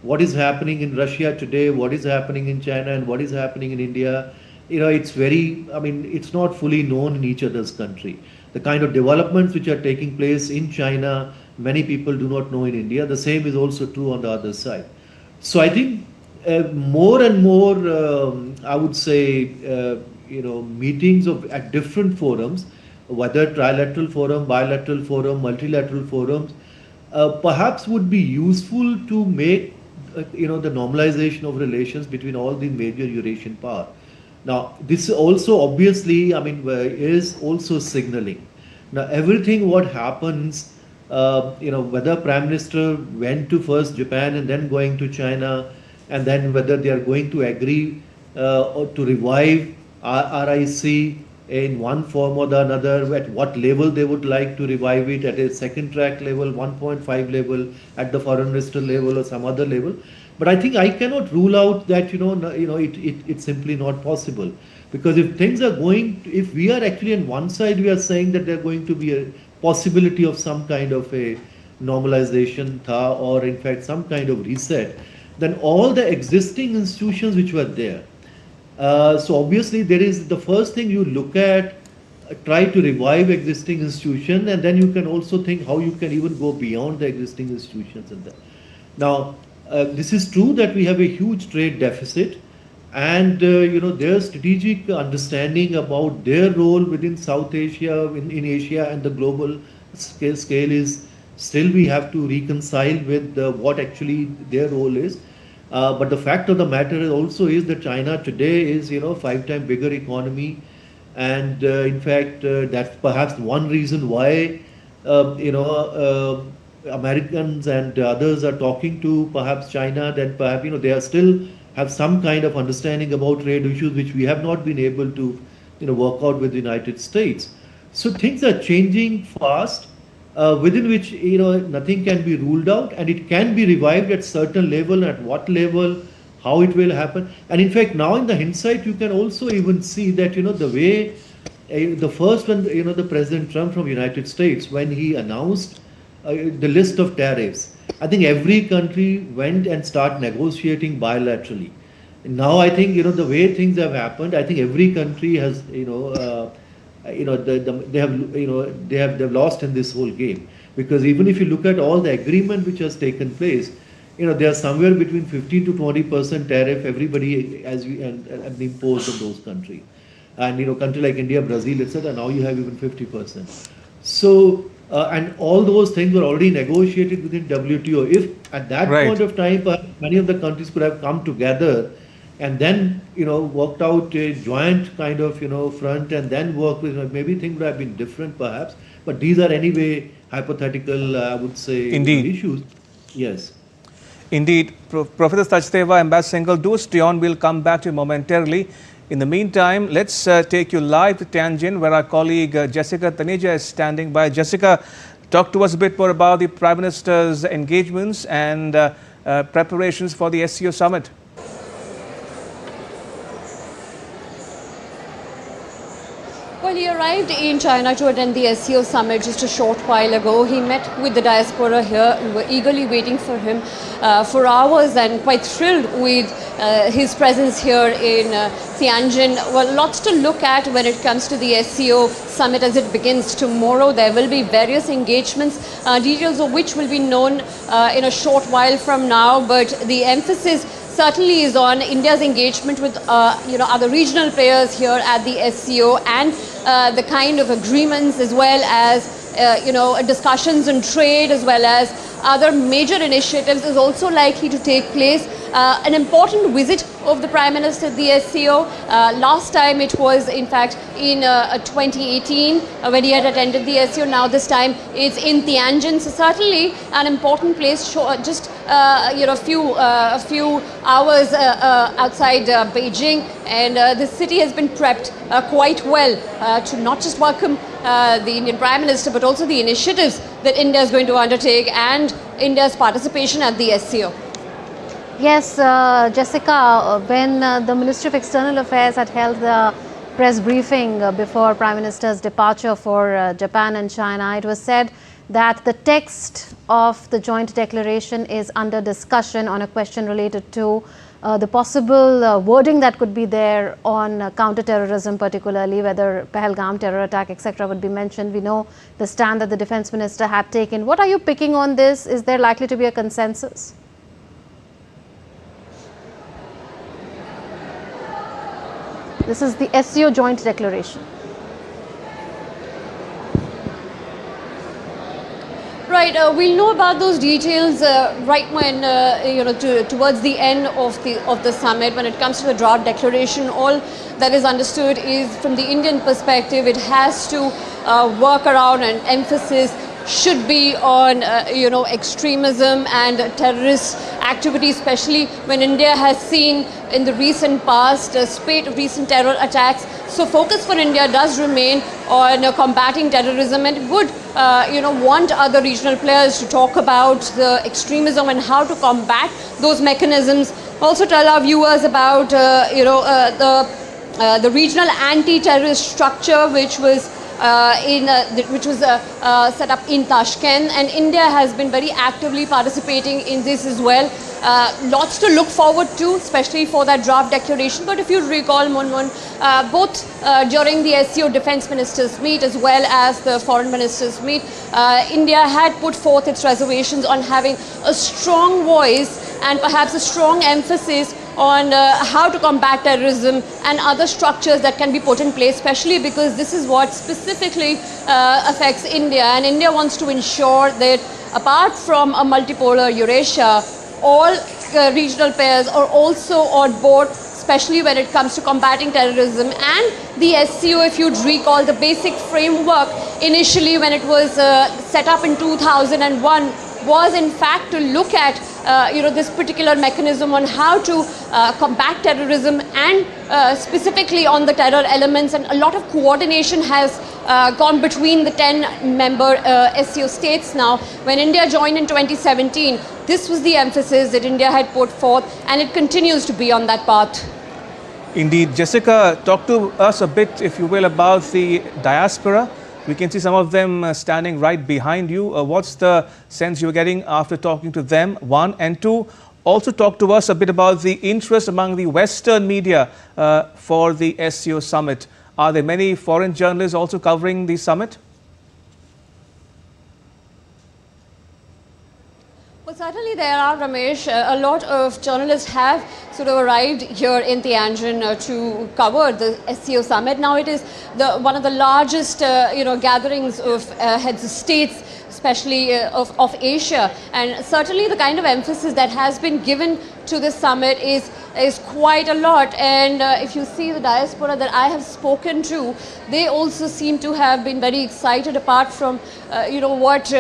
what is happening in Russia today, what is happening in China, and what is happening in India. It's very, I mean, it's not fully known in each other's country. The kind of developments which are taking place in China, many people do not know in India. The same is also true on the other side. So I think more and more, I would say, meetings at different forums, whether trilateral forum, bilateral forum, multilateral forums, perhaps would be useful to make, the normalization of relations between all the major Eurasian powers. Now, this also obviously, I mean, is also signaling. Now, everything what happens, whether Prime Minister went to first Japan and then going to China, and then whether they are going to agree or to revive RIC in one form or the another, at what level they would like to revive it, at a second track level, 1.5 level, at the foreign minister level or some other level. But I think I cannot rule out that it's simply not possible, because if things are going, if we are actually on one side, we are saying that there are going to be a possibility of some kind of a normalization or in fact some kind of reset, then all the existing institutions which were there. So obviously there is the first thing you look at, try to revive existing institutions, and then you can also think how you can even go beyond the existing institutions and that. Now, this is true that we have a huge trade deficit, and their strategic understanding about their role within South Asia, in Asia and the global scale is still we have to reconcile with what actually their role is. But the fact of the matter also is that China today is 5 times bigger economy, and in fact that's perhaps one reason why Americans and others are talking to perhaps China, that perhaps they are still have some kind of understanding about trade issues which we have not been able to work out with the United States. So things are changing fast, within which nothing can be ruled out, and it can be revived at certain level. At what level, how it will happen, and in fact now in the hindsight you can also even see that the way the first one, the President Trump from United States, when he announced the list of tariffs, I think every country went and started negotiating bilaterally. Now I think the way things have happened, I think every country has they've lost in this whole game, because even if you look at all the agreement which has taken place, they are somewhere between 15 to 20% tariff everybody and imposed on those countries, and country like India, Brazil, etc. Now you have even 50%. So. And all those things were already negotiated within WTO. If at that point of time, many of the countries could have come together and then, worked out a joint kind of, front, and then work with, maybe things would have been different perhaps. But these are anyway hypothetical, I would say, issues. Yes. Indeed. Professor Sachdeva, Ambassador Singhal, do stay on. We'll come back to you momentarily. In the meantime, let's take you live to Tianjin, where our colleague Jessica Taneja is standing by. Jessica, talk to us a bit more about the Prime Minister's engagements and preparations for the SCO summit. Well, he arrived in China to attend the SCO summit just a short while ago. He met with the diaspora here and were eagerly waiting for him for hours, and quite thrilled with his presence here in Tianjin. Well, lots to look at when it comes to the SCO summit as it begins tomorrow. There will be various engagements, details of which will be known in a short while from now, but the emphasis certainly is on India's engagement with other regional players here at the SCO, and the kind of agreements as well as discussions on trade, as well as other major initiatives is also likely to take place. An important visit of the Prime Minister at the SCO. Last time it was in fact in 2018 when he had attended the SCO. Now this time it's in Tianjin. So certainly an important place, just a few hours outside Beijing, and the city has been prepped quite well to not just welcome the Indian Prime Minister but also the initiatives that India is going to undertake and India's participation at the SCO. Yes, Jessica, when the Ministry of External Affairs had held the press briefing before Prime Minister's departure for Japan and China, it was said that the text of the joint declaration is under discussion on a question related to the possible wording that could be there on counter-terrorism, particularly whether Pahalgam terror attack, etc. would be mentioned. We know the stand that the Defence Minister had taken. What are you picking on this? Is there likely to be a consensus? This is the SCO joint declaration. Right, we'll know about those details right when towards the end of the summit. When it comes to the draft declaration, all that is understood is from the Indian perspective, it has to work around an emphasis should be on extremism and terrorist activity, especially when India has seen in the recent past a spate of recent terror attacks. So focus for India does remain on combating terrorism, and it would want other regional players to talk about the extremism and how to combat those mechanisms. Also tell our viewers about the regional anti-terrorist structure which was set up in Tashkent, and India has been very actively participating in this as well. Lots to look forward to, especially for that draft declaration. But if you recall, Munmun, both during the SCO Defence Ministers meet as well as the Foreign Ministers meet, India had put forth its reservations on having a strong voice and perhaps a strong emphasis on how to combat terrorism and other structures that can be put in place, especially because this is what specifically affects India. And India wants to ensure that apart from a multipolar Eurasia, all regional players are also on board, especially when it comes to combating terrorism. And the SCO, if you'd recall, the basic framework initially when it was set up in 2001 was in fact to look at this particular mechanism on how to combat terrorism and specifically on the terror elements, and a lot of coordination has gone between the 10 member SCO states now. When India joined in 2017, this was the emphasis that India had put forth, and it continues to be on that path. Indeed. Jessica, talk to us a bit, if you will, about the diaspora. We can see some of them standing right behind you. What's the sense you're getting after talking to them, one? And two, also talk to us a bit about the interest among the Western media for the SCO summit. Are there many foreign journalists also covering the summit? Well, certainly there are, Ramesh. A lot of journalists have sort of arrived here in Tianjin to cover the SCO summit. Now it is one of the largest, gatherings of heads of states, especially of Asia, and certainly the kind of emphasis that has been given to this summit is quite a lot. And if you see the diaspora that I have spoken to, they also seem to have been very excited, apart from what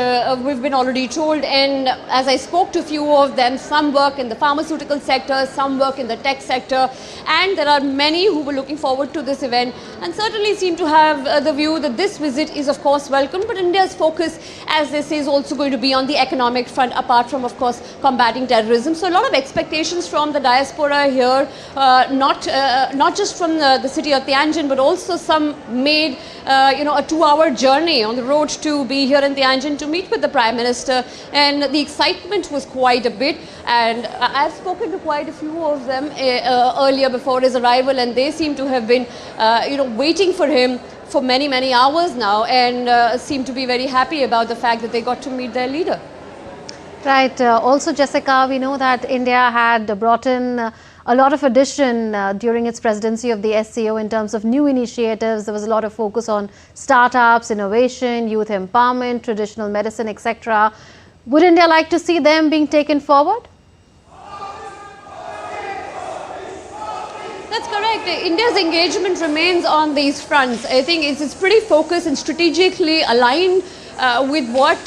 we've been already told. And as I spoke to a few of them, some work in the pharmaceutical sector, some work in the tech sector, and there are many who were looking forward to this event and certainly seem to have the view that this visit is of course welcome, but India's focus, as they say, is also going to be on the economic front, apart from of course combating terrorism. So a lot of expectations from the diaspora here, not just from the city of Tianjin, but also some made a 2-hour journey on the road to be here in Tianjin to meet with the Prime Minister, and the excitement was quite a bit. And I've spoken to quite a few of them earlier before his arrival, and they seem to have been waiting for him for many hours now, and seem to be very happy about the fact that they got to meet their leader. Right. Also, Jessica, we know that India had brought in a lot of addition during its presidency of the SCO in terms of new initiatives. There was a lot of focus on startups, innovation, youth empowerment, traditional medicine, etc. Would India like to see them being taken forward? That's correct. India's engagement remains on these fronts. I think it's pretty focused and strategically aligned with what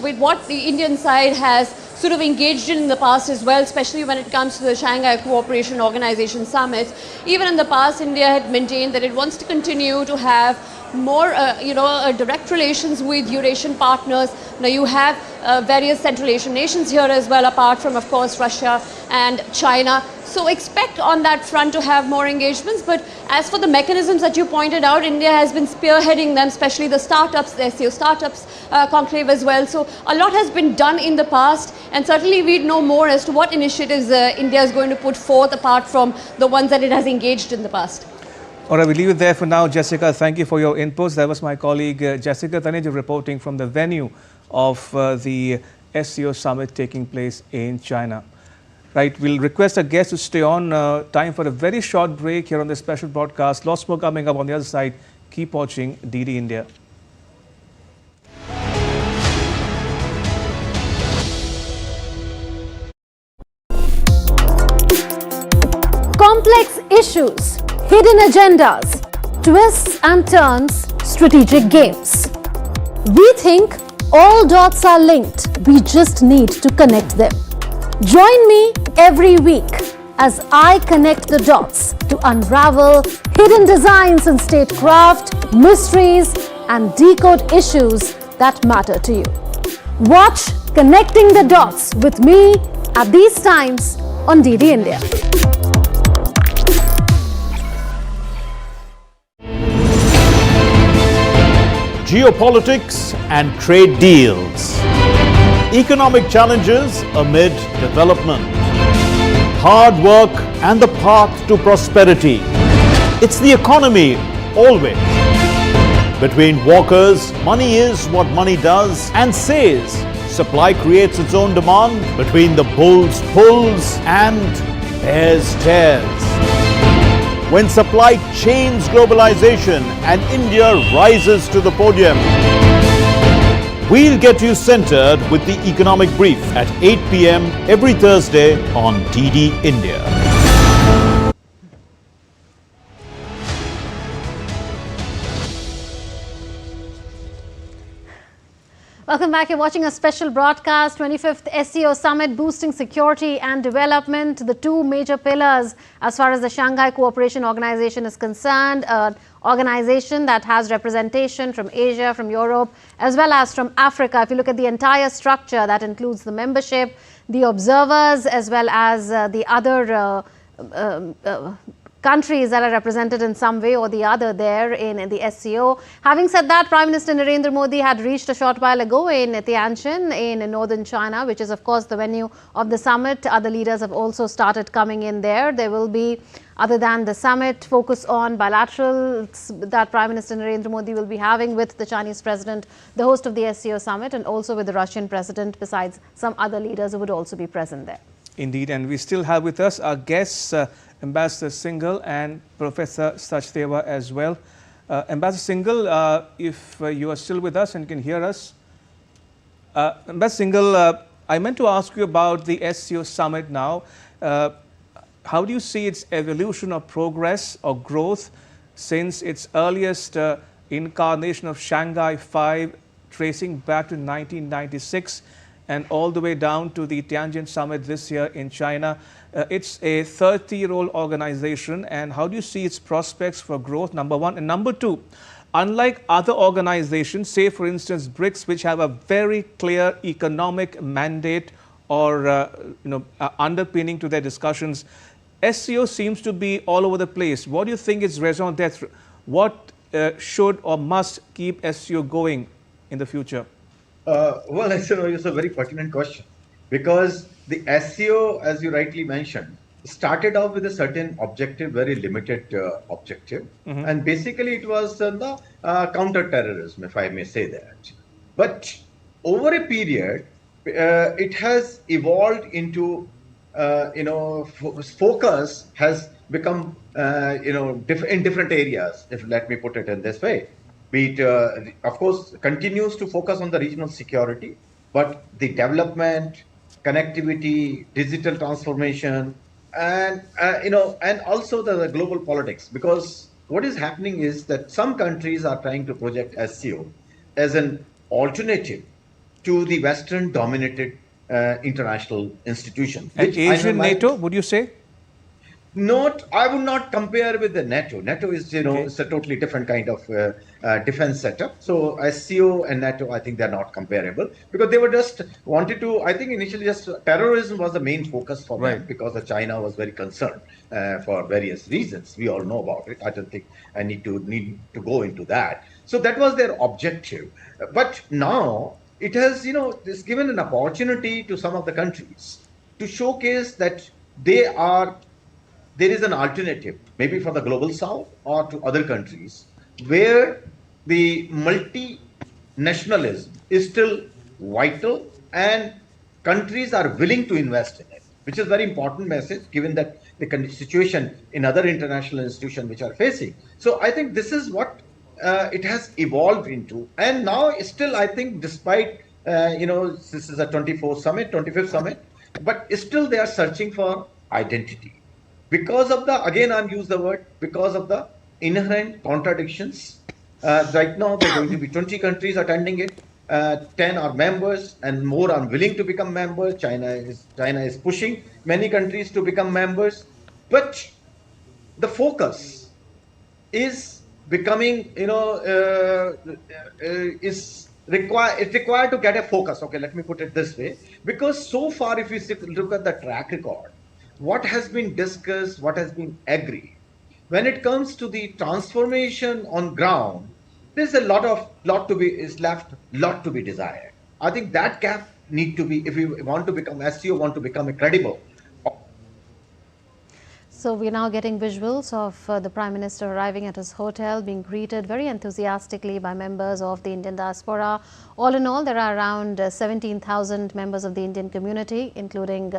with what the Indian side has sort of engaged in the past as well, especially when it comes to the Shanghai Cooperation Organization summits. Even in the past, India had maintained that it wants to continue to have more, direct relations with Eurasian partners. Now you have various Central Asian nations here as well, apart from, of course, Russia and China. So expect on that front to have more engagements. But as for the mechanisms that you pointed out, India has been spearheading them, especially the startups, the SCO startups conclave as well. So a lot has been done in the past, and certainly we'd know more as to what initiatives India is going to put forth apart from the ones that it has engaged in the past. All right, we'll leave it there for now. Jessica, thank you for your inputs. That was my colleague Jessica Taneja reporting from the venue of the SCO summit taking place in China. Right, we'll request our guests to stay on. Time for a very short break here on this special broadcast. Lots more coming up on the other side. Keep watching DD India. Complex issues, hidden agendas, twists and turns, strategic games. We think all dots are linked. We just need to connect them. Join me every week as I connect the dots to unravel hidden designs in statecraft, mysteries, and decode issues that matter to you. Watch Connecting the Dots with me at these times on DD India. Geopolitics and trade deals. Economic challenges amid development. Hard work and the path to prosperity. It's the economy always. Between walkers, money is what money does and says. Supply creates its own demand. Between the bulls pulls and bears tears. When supply chains globalization and India rises to the podium. We'll get you centered with the Economic Brief at 8 p.m. every Thursday on DD India. Welcome back. You're watching a special broadcast, 25th SCO Summit, boosting security and development, the two major pillars as far as the Shanghai Cooperation Organization is concerned, an organization that has representation from Asia, from Europe, as well as from Africa. If you look at the entire structure, that includes the membership, the observers, as well as the other countries that are represented in some way or the other there in the SCO. Having said that, Prime Minister Narendra Modi had reached a short while ago in Tianjin in northern China, which is of course the venue of the summit. Other leaders have also started coming in there. There will be, other than the summit, focus on bilaterals that Prime Minister Narendra Modi will be having with the Chinese President, the host of the SCO summit, and also with the Russian President, besides some other leaders who would also be present there. Indeed, and we still have with us our guests, Ambassador Singhal and Professor Sachdeva as well. Ambassador Singhal, if you are still with us and can hear us. Ambassador Singhal, I meant to ask you about the SCO summit now. How do you see its evolution or progress or growth since its earliest incarnation of Shanghai 5, tracing back to 1996 and all the way down to the Tianjin summit this year in China? It's a 30-year-old organization, and how do you see its prospects for growth, number one? And number two, unlike other organizations, say for instance BRICS, which have a very clear economic mandate or underpinning to their discussions, SCO seems to be all over the place. What do you think is raison d'etre? What should or must keep SCO going in the future? Well, it's a very pertinent question, because the SCO, as you rightly mentioned, started off with a certain objective, very limited objective. And basically it was the counter-terrorism, if I may say that. But over a period, it has evolved into, focus has become, in different areas, if let me put it in this way. Be it, of course, continues to focus on the regional security, but the development, connectivity, digital transformation, and and also the global politics. Because what is happening is that some countries are trying to project SCO as an alternative to the Western-dominated international institution. And Asian NATO, would you say? I would not compare with the NATO. NATO is, it's a totally different kind of defense setup. So SCO and NATO, I think they're not comparable because they were just wanted to, I think initially just terrorism was the main focus for them because China was very concerned for various reasons. We all know about it. I don't think I need to go into that. So that was their objective. But now it has, it's given an opportunity to some of the countries to showcase that there is an alternative, maybe for the global south or to other countries, where the multinationalism is still vital and countries are willing to invest in it, which is a very important message given that the situation in other international institutions which are facing. So I think this is what it has evolved into. And now still, I think, despite, this is a 25th summit, but still they are searching for identity. Because of because of the inherent contradictions. Right now, there are going to be 20 countries attending it. 10 are members and more are willing to become members. China is pushing many countries to become members. But the focus is becoming, it's required to get a focus. Okay, let me put it this way. Because so far, if you look at the track record, what has been discussed, what has been agreed. When it comes to the transformation on ground, there's a lot to be desired. I think that gap need to be, if we want to become SCO, want to become a credible. So we're now getting visuals of the Prime Minister arriving at his hotel, being greeted very enthusiastically by members of the Indian diaspora. All in all, there are around 17,000 members of the Indian community, including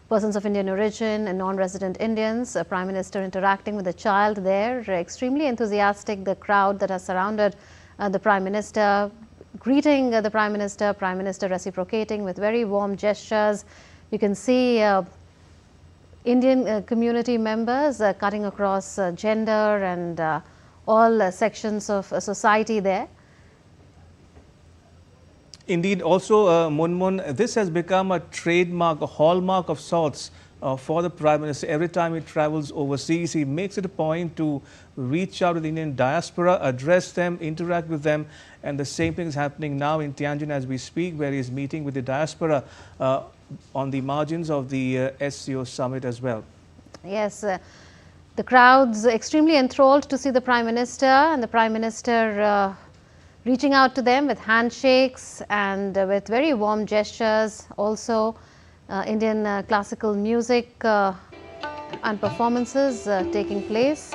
persons of Indian origin and non-resident Indians. Prime Minister interacting with a child there, extremely enthusiastic, the crowd that has surrounded the Prime Minister, greeting the Prime Minister reciprocating with very warm gestures. You can see Indian community members cutting across gender and all sections of society there. Indeed, also, Munmun, this has become a trademark, a hallmark of sorts for the Prime Minister. Every time he travels overseas, he makes it a point to reach out to the Indian diaspora, address them, interact with them. And the same thing is happening now in Tianjin as we speak, where he is meeting with the diaspora on the margins of the SCO summit as well. Yes, the crowds extremely enthralled to see the Prime Minister, and the Prime Minister reaching out to them with handshakes and with very warm gestures. Also, Indian classical music and performances taking place.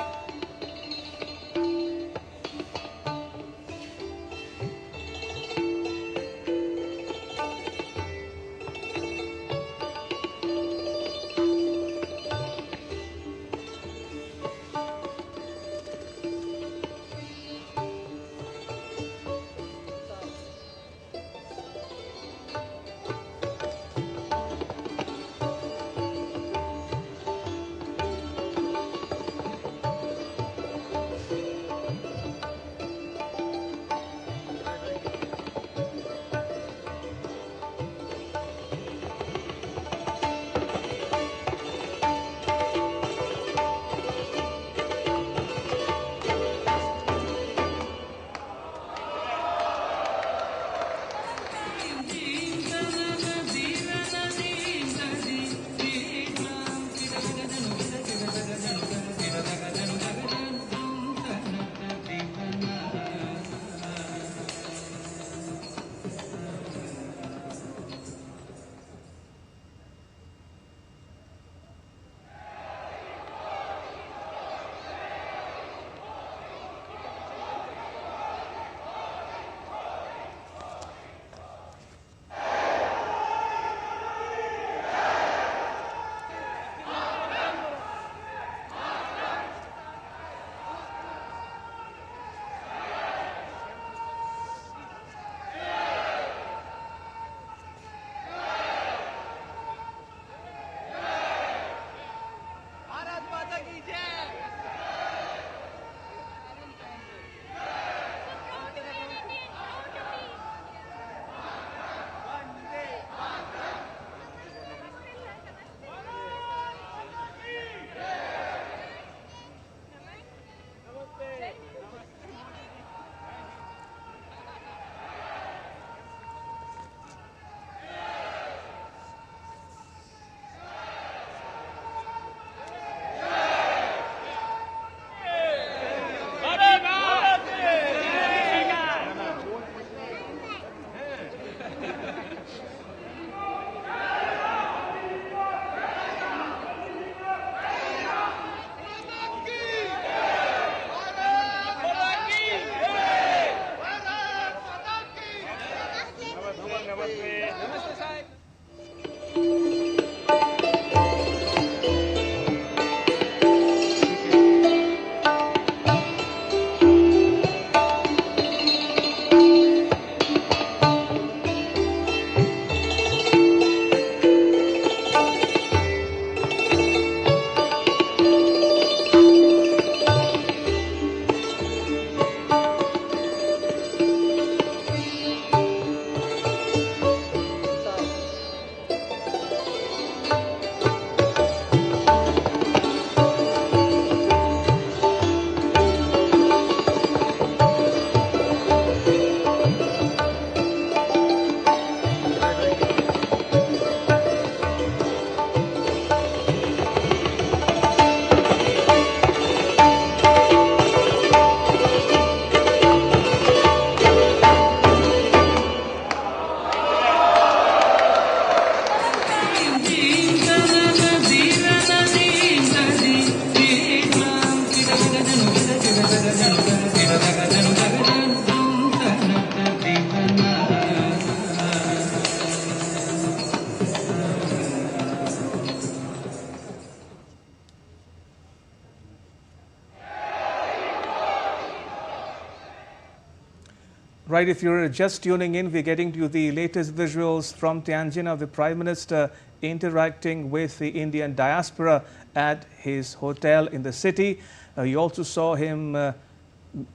Right, if you're just tuning in, we're getting to the latest visuals from Tianjin of the Prime Minister interacting with the Indian diaspora at his hotel in the city. You also saw him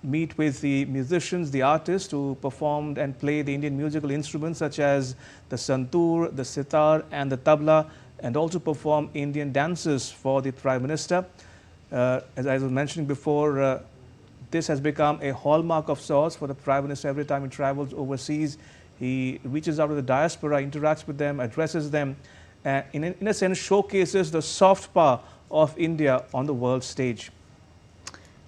meet with the musicians, the artists who performed and played the Indian musical instruments such as the santoor, the sitar and the tabla, and also perform Indian dances for the Prime Minister. As I was mentioning before, this has become a hallmark of sorts for the Prime Minister. Every time he travels overseas, he reaches out to the diaspora, interacts with them, addresses them, and in a sense showcases the soft power of India on the world stage.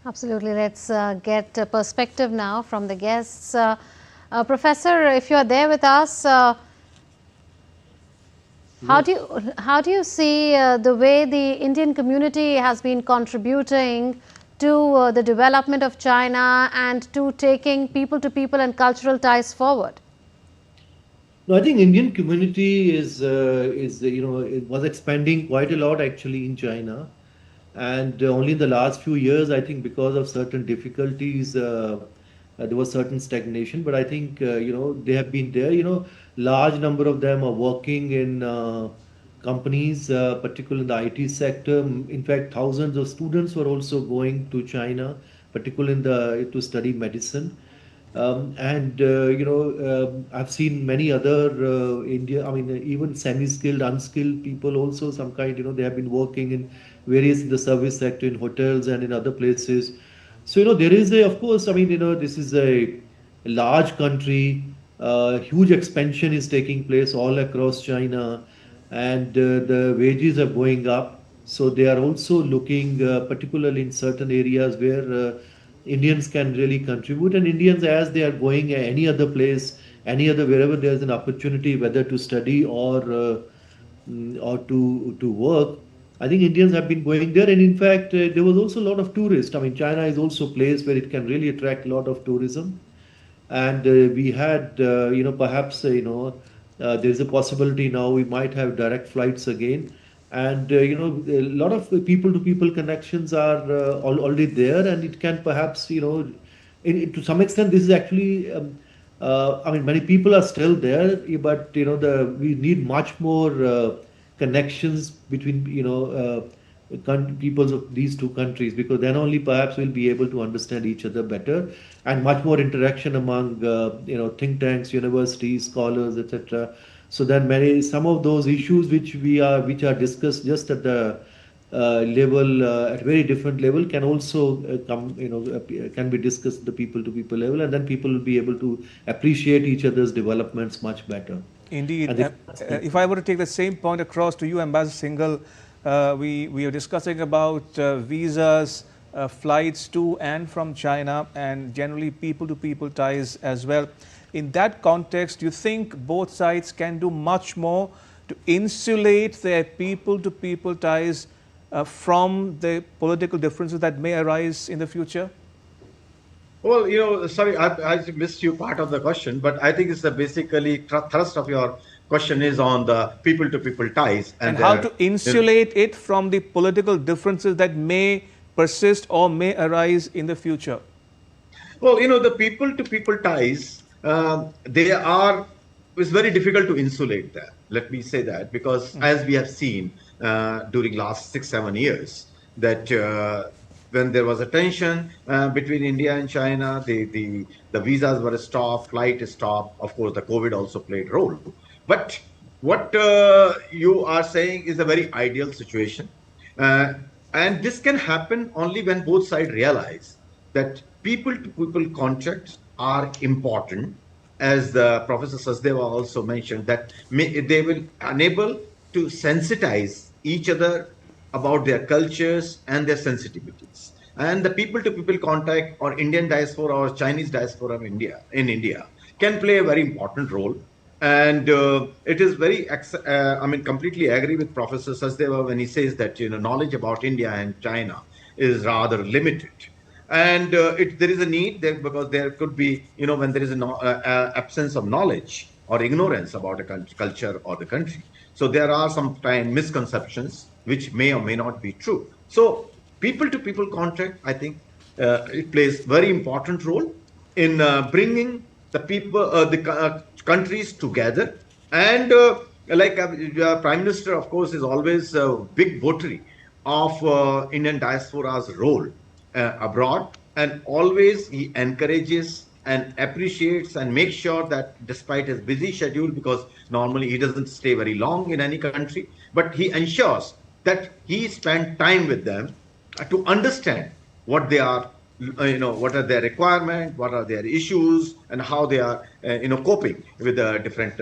Absolutely. Let's get a perspective now from the guests. Professor, if you are there with us, how do you see the way the Indian community has been contributing to the development of China and to taking people-to-people and cultural ties forward? No, I think Indian community is it was expanding quite a lot actually in China, and only in the last few years, I think, because of certain difficulties, there was certain stagnation. But I think they have been there. Large number of them are working in companies, particularly in the IT sector. In fact, thousands of students were also going to China, particularly to study medicine. I've seen many other even semi-skilled, unskilled people also, some kind, they have been working in the service sector, in hotels and in other places. So, there is of course, this is a large country, huge expansion is taking place all across China, and the wages are going up. So they are also looking, particularly in certain areas where Indians can really contribute, and Indians, as they are going any other place, wherever there is an opportunity, whether to study or to work, I think Indians have been going there. And in fact, there was also a lot of tourists. China is also a place where it can really attract a lot of tourism. And we had, perhaps, there's a possibility now we might have direct flights again. And, a lot of people-to-people connections are already there, and it can perhaps, to some extent, this is actually, many people are still there, but, we need much more connections between, peoples of these two countries, because then only perhaps we'll be able to understand each other better, and much more interaction among, think tanks, universities, scholars, etc. So then some of those issues which are discussed just at the level, at very different level, can also can be discussed at the people-to-people level, and then people will be able to appreciate each other's developments much better. Indeed. If I were to take the same point across to you, Ambassador Singhal, we are discussing about visas, flights to and from China, and generally people-to-people ties as well. In that context, do you think both sides can do much more to insulate their people-to-people ties from the political differences that may arise in the future? Well, sorry, I missed you part of the question, but I think it's the basically thrust of your question is on the people-to-people ties. And how to insulate it from the political differences that may persist or may arise in the future. Well, the people-to-people ties, it's very difficult to insulate that. Let me say that, because as we have seen during last 6-7 years, that when there was a tension between India and China, the visas were stopped, flight is stopped. Of course, the COVID also played a role. But what you are saying is a very ideal situation. And this can happen only when both sides realize that people-to-people contracts are important. As Professor Sachdeva also mentioned, that they will enable to sensitize each other about their cultures and their sensitivities. And the people-to-people contact, or Indian diaspora or Chinese diaspora of India can play a very important role. And it is very, completely agree with Professor Sachdeva when he says that knowledge about India and China is rather limited. And there is a need there, because there could be, when there is an absence of knowledge or ignorance about a culture or the country. So there are sometimes misconceptions which may or may not be true. So people-to-people contact, I think it plays very important role in bringing the people, countries together. And Prime Minister, of course, is always a big votary of Indian diaspora's role abroad, and always he encourages and appreciates and makes sure that despite his busy schedule, because normally he doesn't stay very long in any country, but he ensures that he spends time with them to understand what they are, what are their requirements, what are their issues, and how they are, coping with the different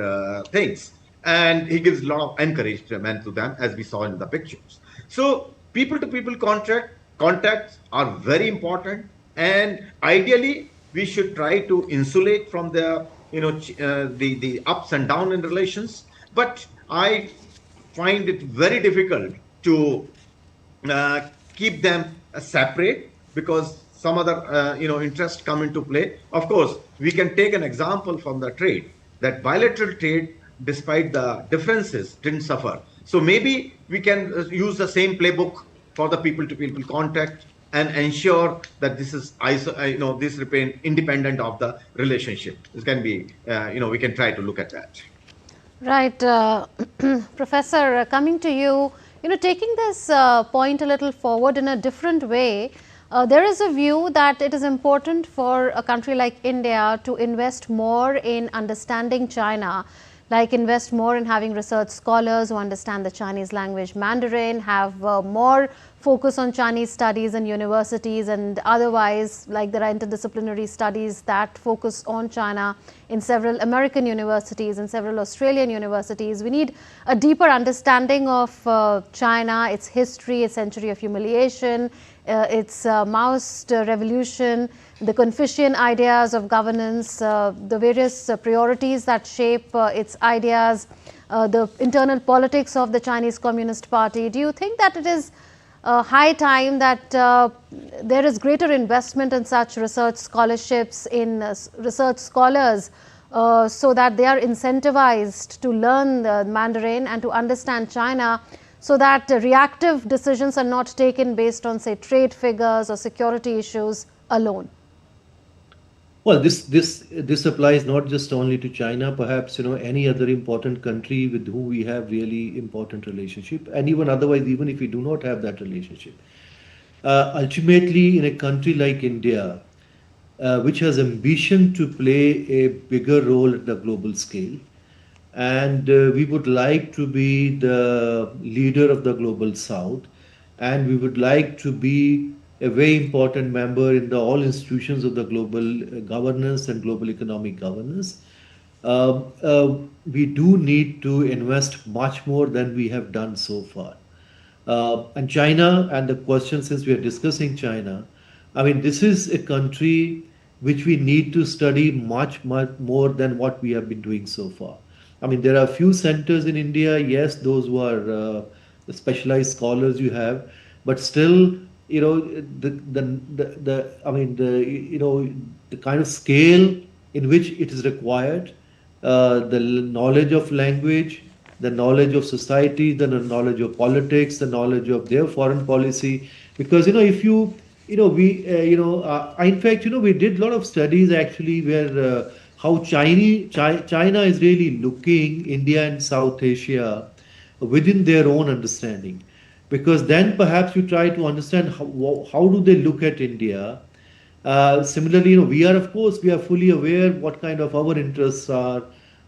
things. And he gives a lot of encouragement to them, as we saw in the pictures. So people-to-people contacts are very important, and ideally we should try to insulate from the the ups and downs in relations. But I find it very difficult to keep them separate, because some other interests come into play. Of course, we can take an example from the trade, that bilateral trade, despite the differences, didn't suffer. So maybe we can use the same playbook for the people-to-people contact and ensure that this is this remain independent of the relationship. This can be we can try to look at that. Right, Professor, coming to you, taking this point a little forward in a different way, there is a view that it is important for a country like India to invest more in understanding China, like invest more in having research scholars who understand the Chinese language Mandarin, have more focus on Chinese studies in universities, and otherwise, like there are interdisciplinary studies that focus on China in several American universities and several Australian universities. We need a deeper understanding of China, its history, its century of humiliation, its Maoist revolution, the Confucian ideas of governance, the various priorities that shape its ideas, the internal politics of the Chinese Communist Party. Do you think that it is high time that there is greater investment in such research scholarships, in research scholars, so that they are incentivized to learn the Mandarin and to understand China, so that reactive decisions are not taken based on, say, trade figures or security issues alone? Well, this applies not just only to China, perhaps any other important country with whom we have really important relationship, and even otherwise, even if we do not have that relationship. Ultimately, in a country like India, which has ambition to play a bigger role at the global scale, and we would like to be the leader of the global South, and we would like to be a very important member in all institutions of the global governance and global economic governance. We do need to invest much more than we have done so far. And China, and the question, since we are discussing China, I mean, this is a country which we need to study much more than what we have been doing so far. I mean, there are a few centers in India, yes, those who are the specialized scholars you have, but still, the kind of scale in which it is required, the knowledge of language, the knowledge of society, the knowledge of politics, the knowledge of their foreign policy. Because if you in fact we did a lot of studies actually where how China is really looking India and South Asia within their own understanding. Because then perhaps you try to understand how do they look at India. Similarly, we are fully aware what kind of our interests are,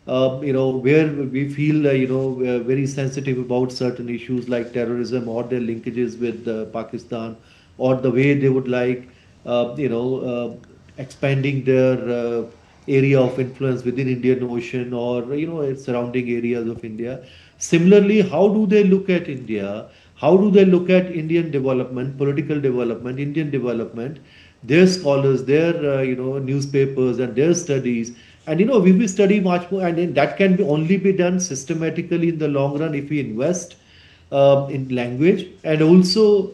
where we feel very sensitive about certain issues like terrorism or their linkages with Pakistan, or the way they would like expanding their area of influence within Indian Ocean, or surrounding areas of India. Similarly, how do they look at India? How do they look at Indian development, political development, Indian development, their scholars, their newspapers and their studies? And we will study much more, and that can only be done systematically in the long run if we invest in language, and also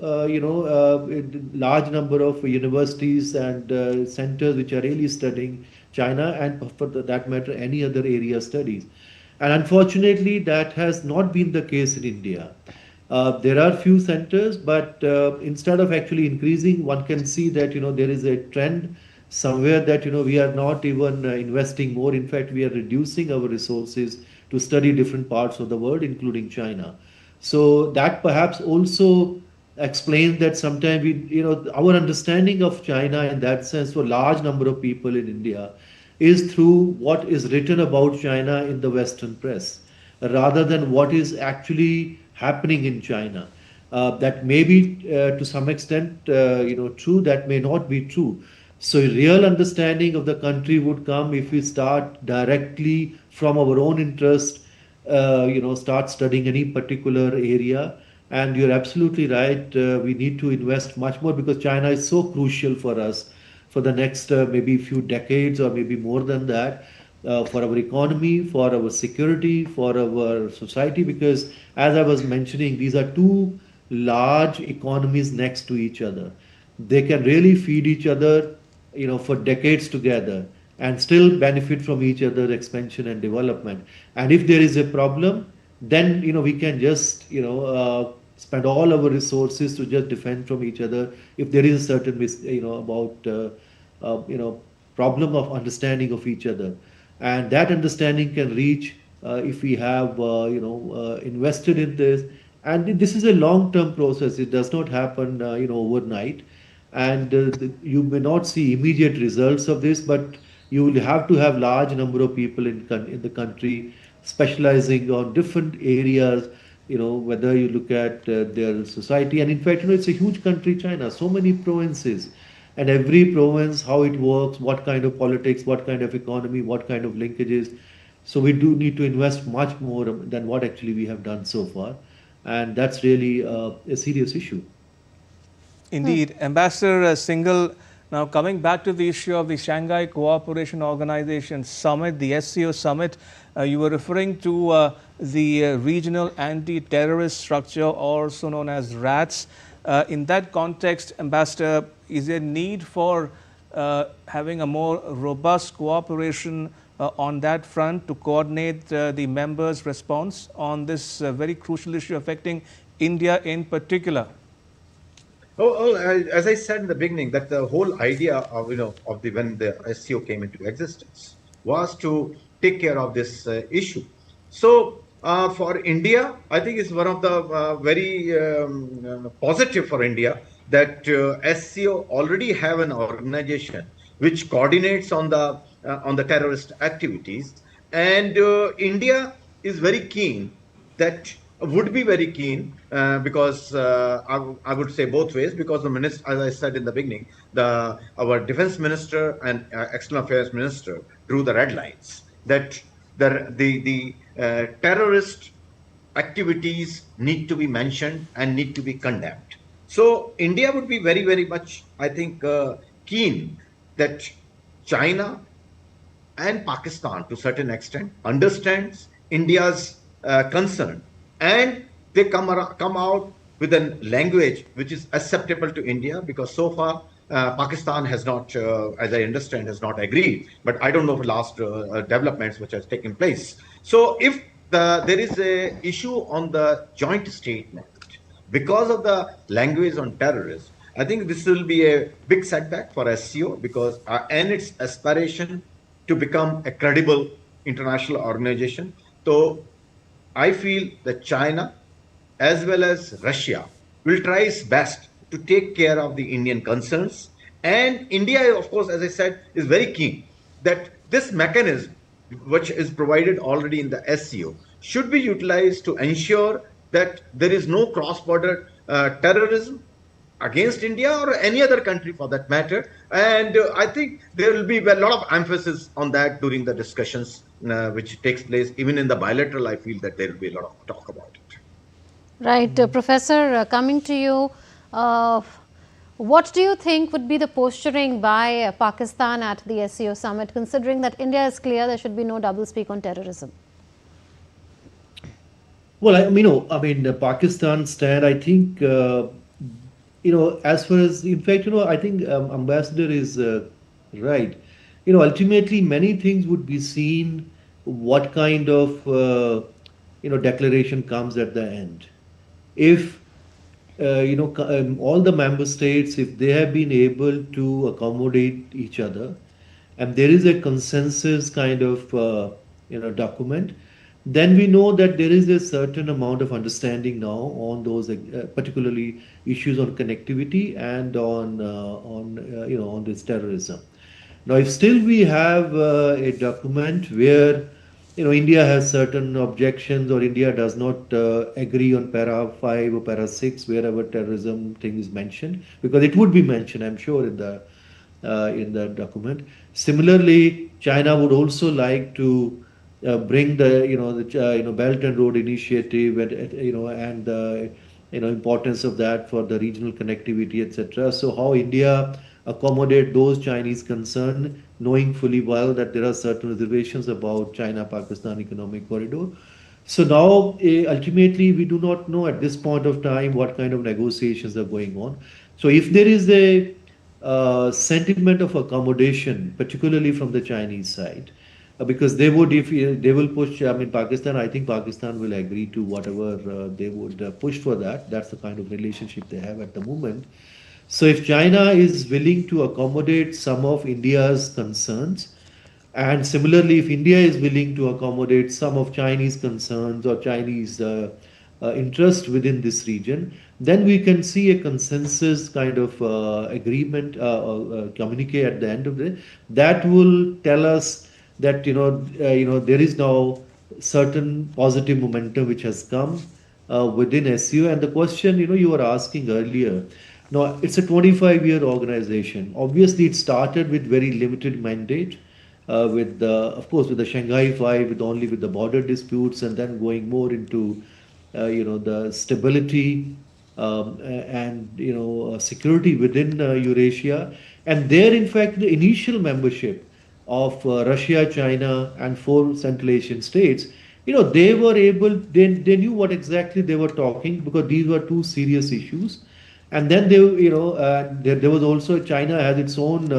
large number of universities and centers which are really studying China, and for that matter any other area studies. And unfortunately, that has not been the case in India. There are few centers, but instead of actually increasing, one can see that there is a trend somewhere that we are not even investing more. In fact, we are reducing our resources to study different parts of the world, including China. So that perhaps also explains that sometimes our understanding of China in that sense for a large number of people in India is through what is written about China in the Western press, rather than what is actually happening in China. That may be to some extent true, that may not be true. So real understanding of the country would come if we start directly from our own interest, start studying any particular area. And you're absolutely right. We need to invest much more because China is so crucial for us for the next maybe few decades or maybe more than that, for our economy, for our security, for our society. Because as I was mentioning, these are two large economies next to each other. They can really feed each other, for decades together and still benefit from each other's expansion and development. And if there is a problem, then we can just spend all our resources to just defend from each other if there is a certain problem of understanding of each other. And that understanding can reach if we have invested in this. And this is a long-term process. It does not happen overnight. And you may not see immediate results of this, but you will have to have large number of people in the country specializing on different areas, whether you look at their society. And in fact, it's a huge country, China, so many provinces. And every province, how it works, what kind of politics, what kind of economy, what kind of linkages. So we do need to invest much more than what actually we have done so far. And that's really a serious issue. Indeed. Ambassador Singhal, now coming back to the issue of the Shanghai Cooperation Organization Summit, the SCO Summit, you were referring to the Regional Anti-Terrorist Structure, also known as RATS. In that context, Ambassador, is there need for having a more robust cooperation on that front to coordinate the members' response on this very crucial issue affecting India in particular? As I said in the beginning, that the whole idea of when the SCO came into existence was to take care of this issue. So for India, I think it's one of the very positive for India that SCO already have an organization which coordinates on the terrorist activities, and India is very keen, would be very keen, because I would say both ways, because the minister, as I said in the beginning, our defense minister and external affairs minister drew the red lines that the terrorist activities need to be mentioned and need to be condemned. So India would be very, very much, I think, keen that China and Pakistan to a certain extent understands India's concern, and they come out with a language which is acceptable to India, because so far Pakistan has not, as I understand, has not agreed. But I don't know the last developments which has taken place. So if there is a issue on the joint statement because of the language on terrorism, I think this will be a big setback for SCO, because and its aspiration to become a credible international organization. So I feel that China as well as Russia will try its best to take care of the Indian concerns. And India, of course, as I said, is very keen that this mechanism, which is provided already in the SCO, should be utilized to ensure that there is no cross-border terrorism against India or any other country for that matter. And I think there will be a lot of emphasis on that during the discussions which takes place. Even in the bilateral, I feel that there will be a lot of talk about it. Right. Professor, coming to you, what do you think would be the posturing by Pakistan at the SCO summit, considering that India is clear there should be no doublespeak on terrorism? Well, I mean, Pakistan's stand, I think, as far as, in fact, I think Ambassador is right. Ultimately, many things would be seen what kind of, declaration comes at the end. If all the member states, if they have been able to accommodate each other, and there is a consensus kind of document, then we know that there is a certain amount of understanding now on those particularly issues on connectivity and on this terrorism. Now, if still we have a document where India has certain objections, or India does not agree on para 5 or para 6 wherever terrorism thing is mentioned, because it would be mentioned, I'm sure, in the document. Similarly, China would also like to bring the Belt and Road Initiative and the importance of that for the regional connectivity, etc. So how India accommodate those Chinese concerns, knowing fully well that there are certain reservations about China-Pakistan economic corridor. So now, ultimately, we do not know at this point of time what kind of negotiations are going on. So if there is a sentiment of accommodation, particularly from the Chinese side, because they would, if they will push, Pakistan, I think Pakistan will agree to whatever they would push for that. That's the kind of relationship they have at the moment. So if China is willing to accommodate some of India's concerns, and similarly, if India is willing to accommodate some of Chinese concerns or Chinese interest within this region, then we can see a consensus kind of agreement, communique at the end of the day. That will tell us that there is now certain positive momentum which has come within SCO. And the question you were asking earlier. Now, it's a 25-year organization. Obviously, it started with very limited mandate, of course, with the Shanghai Five, with the border disputes, and then going more into, the stability and security within Eurasia. And there, in fact, the initial membership of Russia, China, and 4 Central Asian states, they were able, they knew what exactly they were talking, because these were 2 serious issues. And then there was also, China has its own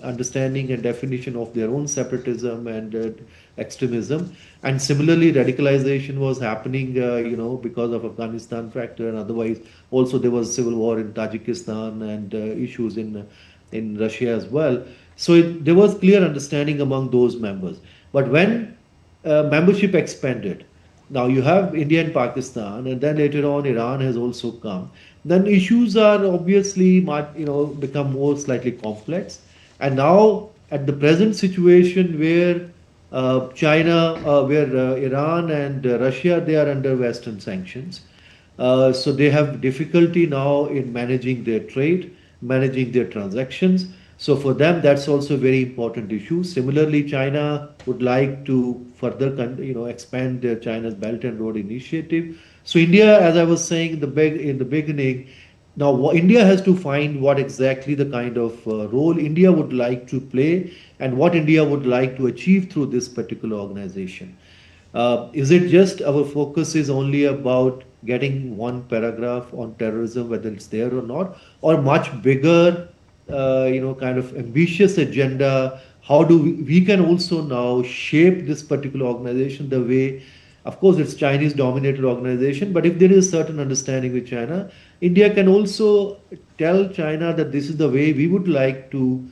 understanding and definition of their own separatism and extremism. And similarly, radicalization was happening, because of Afghanistan factor, and otherwise also there was civil war in Tajikistan and issues in Russia as well. So there was clear understanding among those members. But when membership expanded, now you have India and Pakistan, and then later on Iran has also come. Then issues are obviously become more slightly complex. And now at the present situation where Iran and Russia, they are under Western sanctions. So they have difficulty now in managing their trade, managing their transactions. So for them, that's also a very important issue. Similarly, China would like to further expand their China's Belt and Road Initiative. So India, as I was saying in the beginning, now India has to find what exactly the kind of role India would like to play and what India would like to achieve through this particular organization. Is it just our focus is only about getting one paragraph on terrorism, whether it's there or not, or much bigger, kind of ambitious agenda? How do we can also now shape this particular organization the way, of course, it's Chinese dominated organization, but if there is certain understanding with China, India can also tell China that this is the way we would like to,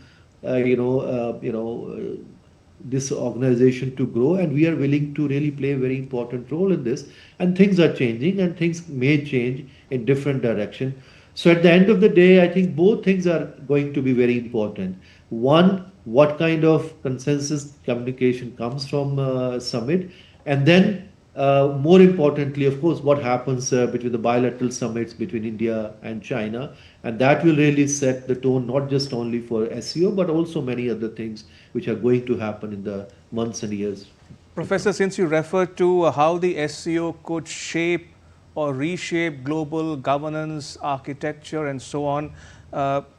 this organization to grow, and we are willing to really play a very important role in this. And things are changing, and things may change in different direction. So at the end of the day, I think both things are going to be very important. One, what kind of consensus communication comes from summit, and then more importantly, of course, what happens between the bilateral summits between India and China, and that will really set the tone, not just only for SCO, but also many other things which are going to happen in the months and years. Professor, since you referred to how the SCO could shape or reshape global governance, architecture, and so on,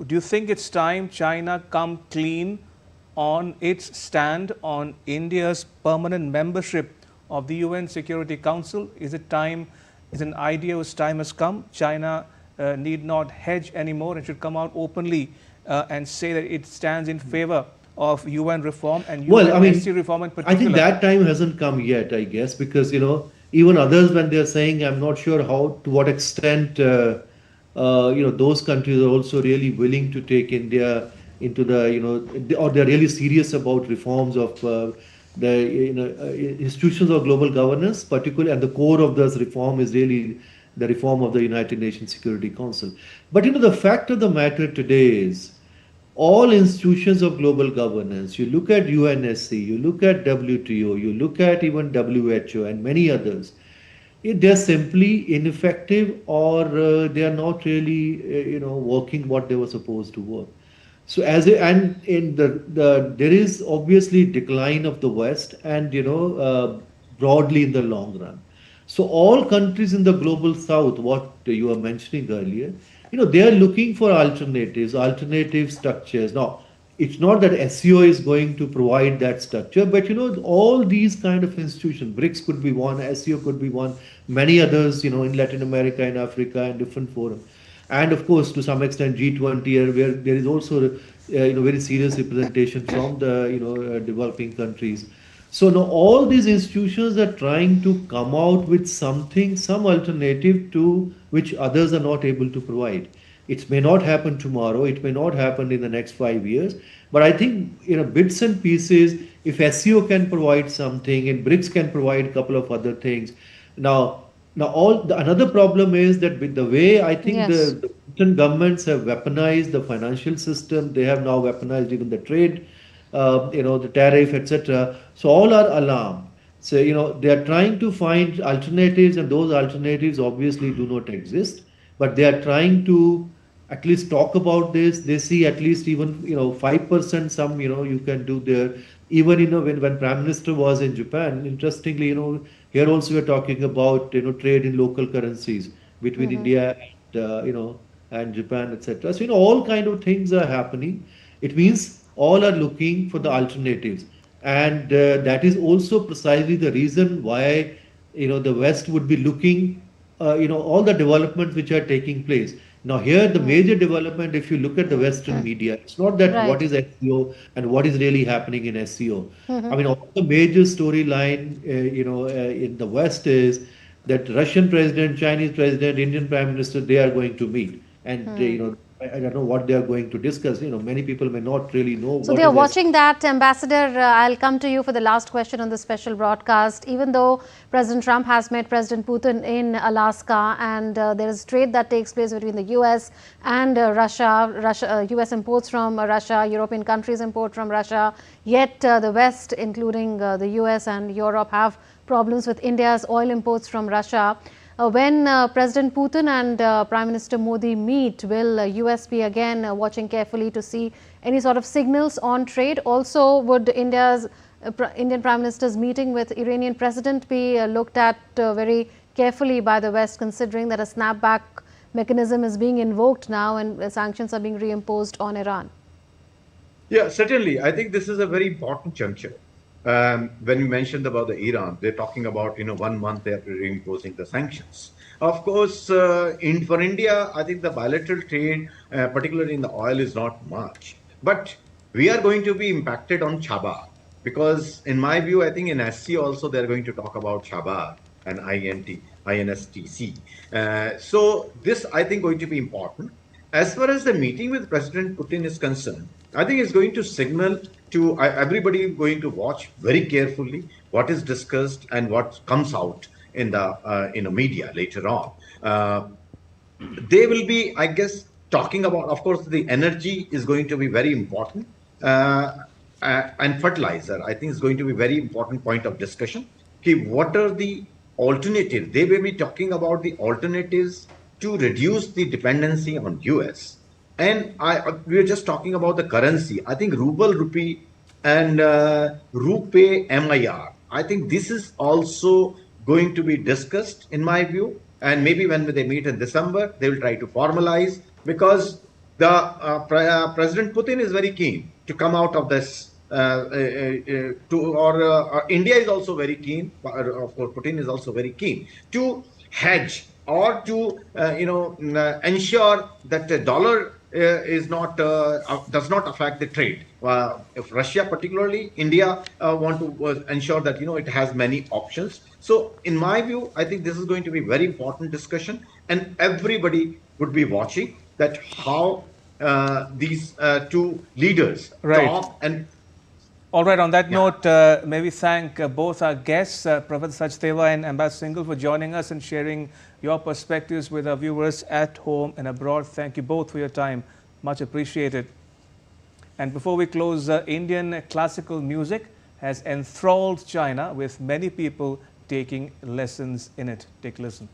do you think it's time China come clean on its stand on India's permanent membership of the UN Security Council? Is it time, is an idea whose time has come? China need not hedge anymore and should come out openly and say that it stands in favor of UN reform and UN reform in particular. I think that time hasn't come yet, I guess, because, even others, when they're saying, I'm not sure to what extent those countries are also really willing to take India into the, or they're really serious about reforms of the institutions of global governance, particularly, and the core of this reform is really the reform of the United Nations Security Council. But the fact of the matter today is all institutions of global governance, you look at UNSC, you look at WTO, you look at even WHO and many others, they're simply ineffective, or they are not really working what they were supposed to work. So and in there is obviously decline of the West, and broadly in the long run. So all countries in the global South, what you were mentioning earlier, they are looking for alternatives, alternative structures. Now, it's not that SCO is going to provide that structure, but all these kind of institutions, BRICS could be one, SCO could be one, many others, in Latin America and Africa and different forums. And of course, to some extent, G20, where there is also very serious representation from the developing countries. So now all these institutions are trying to come out with something, some alternative to which others are not able to provide. It may not happen tomorrow, it may not happen in the next 5 years, but I think bits and pieces, if SCO can provide something and BRICS can provide a couple of other things. Now another problem is that with the way I think the Western governments have weaponized the financial system, they have now weaponized even the trade, the tariff, etc. So all are alarmed. So they are trying to find alternatives, and those alternatives obviously do not exist. But they are trying to at least talk about this. They see at least even 5% some you can do there. Even when Prime Minister was in Japan, interestingly here also we are talking about trade in local currencies between India and and Japan, etc. So all kind of things are happening. It means all are looking for the alternatives, and that is also precisely the reason why the West would be looking all the developments which are taking place. Now here the major development, if you look at the Western media, it's not that what is SCO and what is really happening in SCO. I mean, all the major storyline in the West is that Russian president, Chinese president, Indian prime minister, they are going to meet, and I don't know what they are going to discuss. Many people may not really know. So they are watching that. Ambassador, I'll come to you for the last question on the special broadcast. Even though President Trump has met President Putin in Alaska, and there is trade that takes place between the US and Russia, US imports from Russia, European countries import from Russia, yet the West, including the US and Europe, have problems with India's oil imports from Russia. When President Putin and Prime Minister Modi meet, will US be again watching carefully to see any sort of signals on trade? Also, would Indian Prime Minister's meeting with Iranian President be looked at very carefully by the West, considering that a snapback mechanism is being invoked now and sanctions are being reimposed on Iran? Yeah, certainly. I think this is a very important juncture. When you mentioned about the Iran, they're talking about 1 month they are reimposing the sanctions. Of course, for India, I think the bilateral trade, particularly in the oil, is not much. But we are going to be impacted on Chabad, because in my view, I think in SC also they're going to talk about Chabad and INSTC. So this, I think, going to be important. As far as the meeting with President Putin is concerned, I think it's going to signal to everybody going to watch very carefully what is discussed and what comes out in the media later on. They will be, I guess, talking about, of course, the energy is going to be very important, and fertilizer, I think, is going to be very important point of discussion. Okay, what are the alternatives? They will be talking about the alternatives to reduce the dependency on US. And we were just talking about the currency. I think ruble, rupee, and rupee MIR. I think this is also going to be discussed, in my view. And maybe when they meet in December, they will try to formalize, because the President Putin is very keen to come out of this. India is also very keen. Of course, Putin is also very keen to hedge or to ensure that the dollar is not does not affect the trade. If Russia, particularly India, want to ensure that it has many options. So in my view, I think this is going to be very important discussion, and everybody would be watching that how these two leaders Right. talk. And all right, on that note, may we thank both our guests, Professor Sachdeva and Ambassador Singhal, for joining us and sharing your perspectives with our viewers at home and abroad. Thank you both for your time. Much appreciated. And before we close, Indian classical music has enthralled China, with many people taking lessons in it. Take a listen.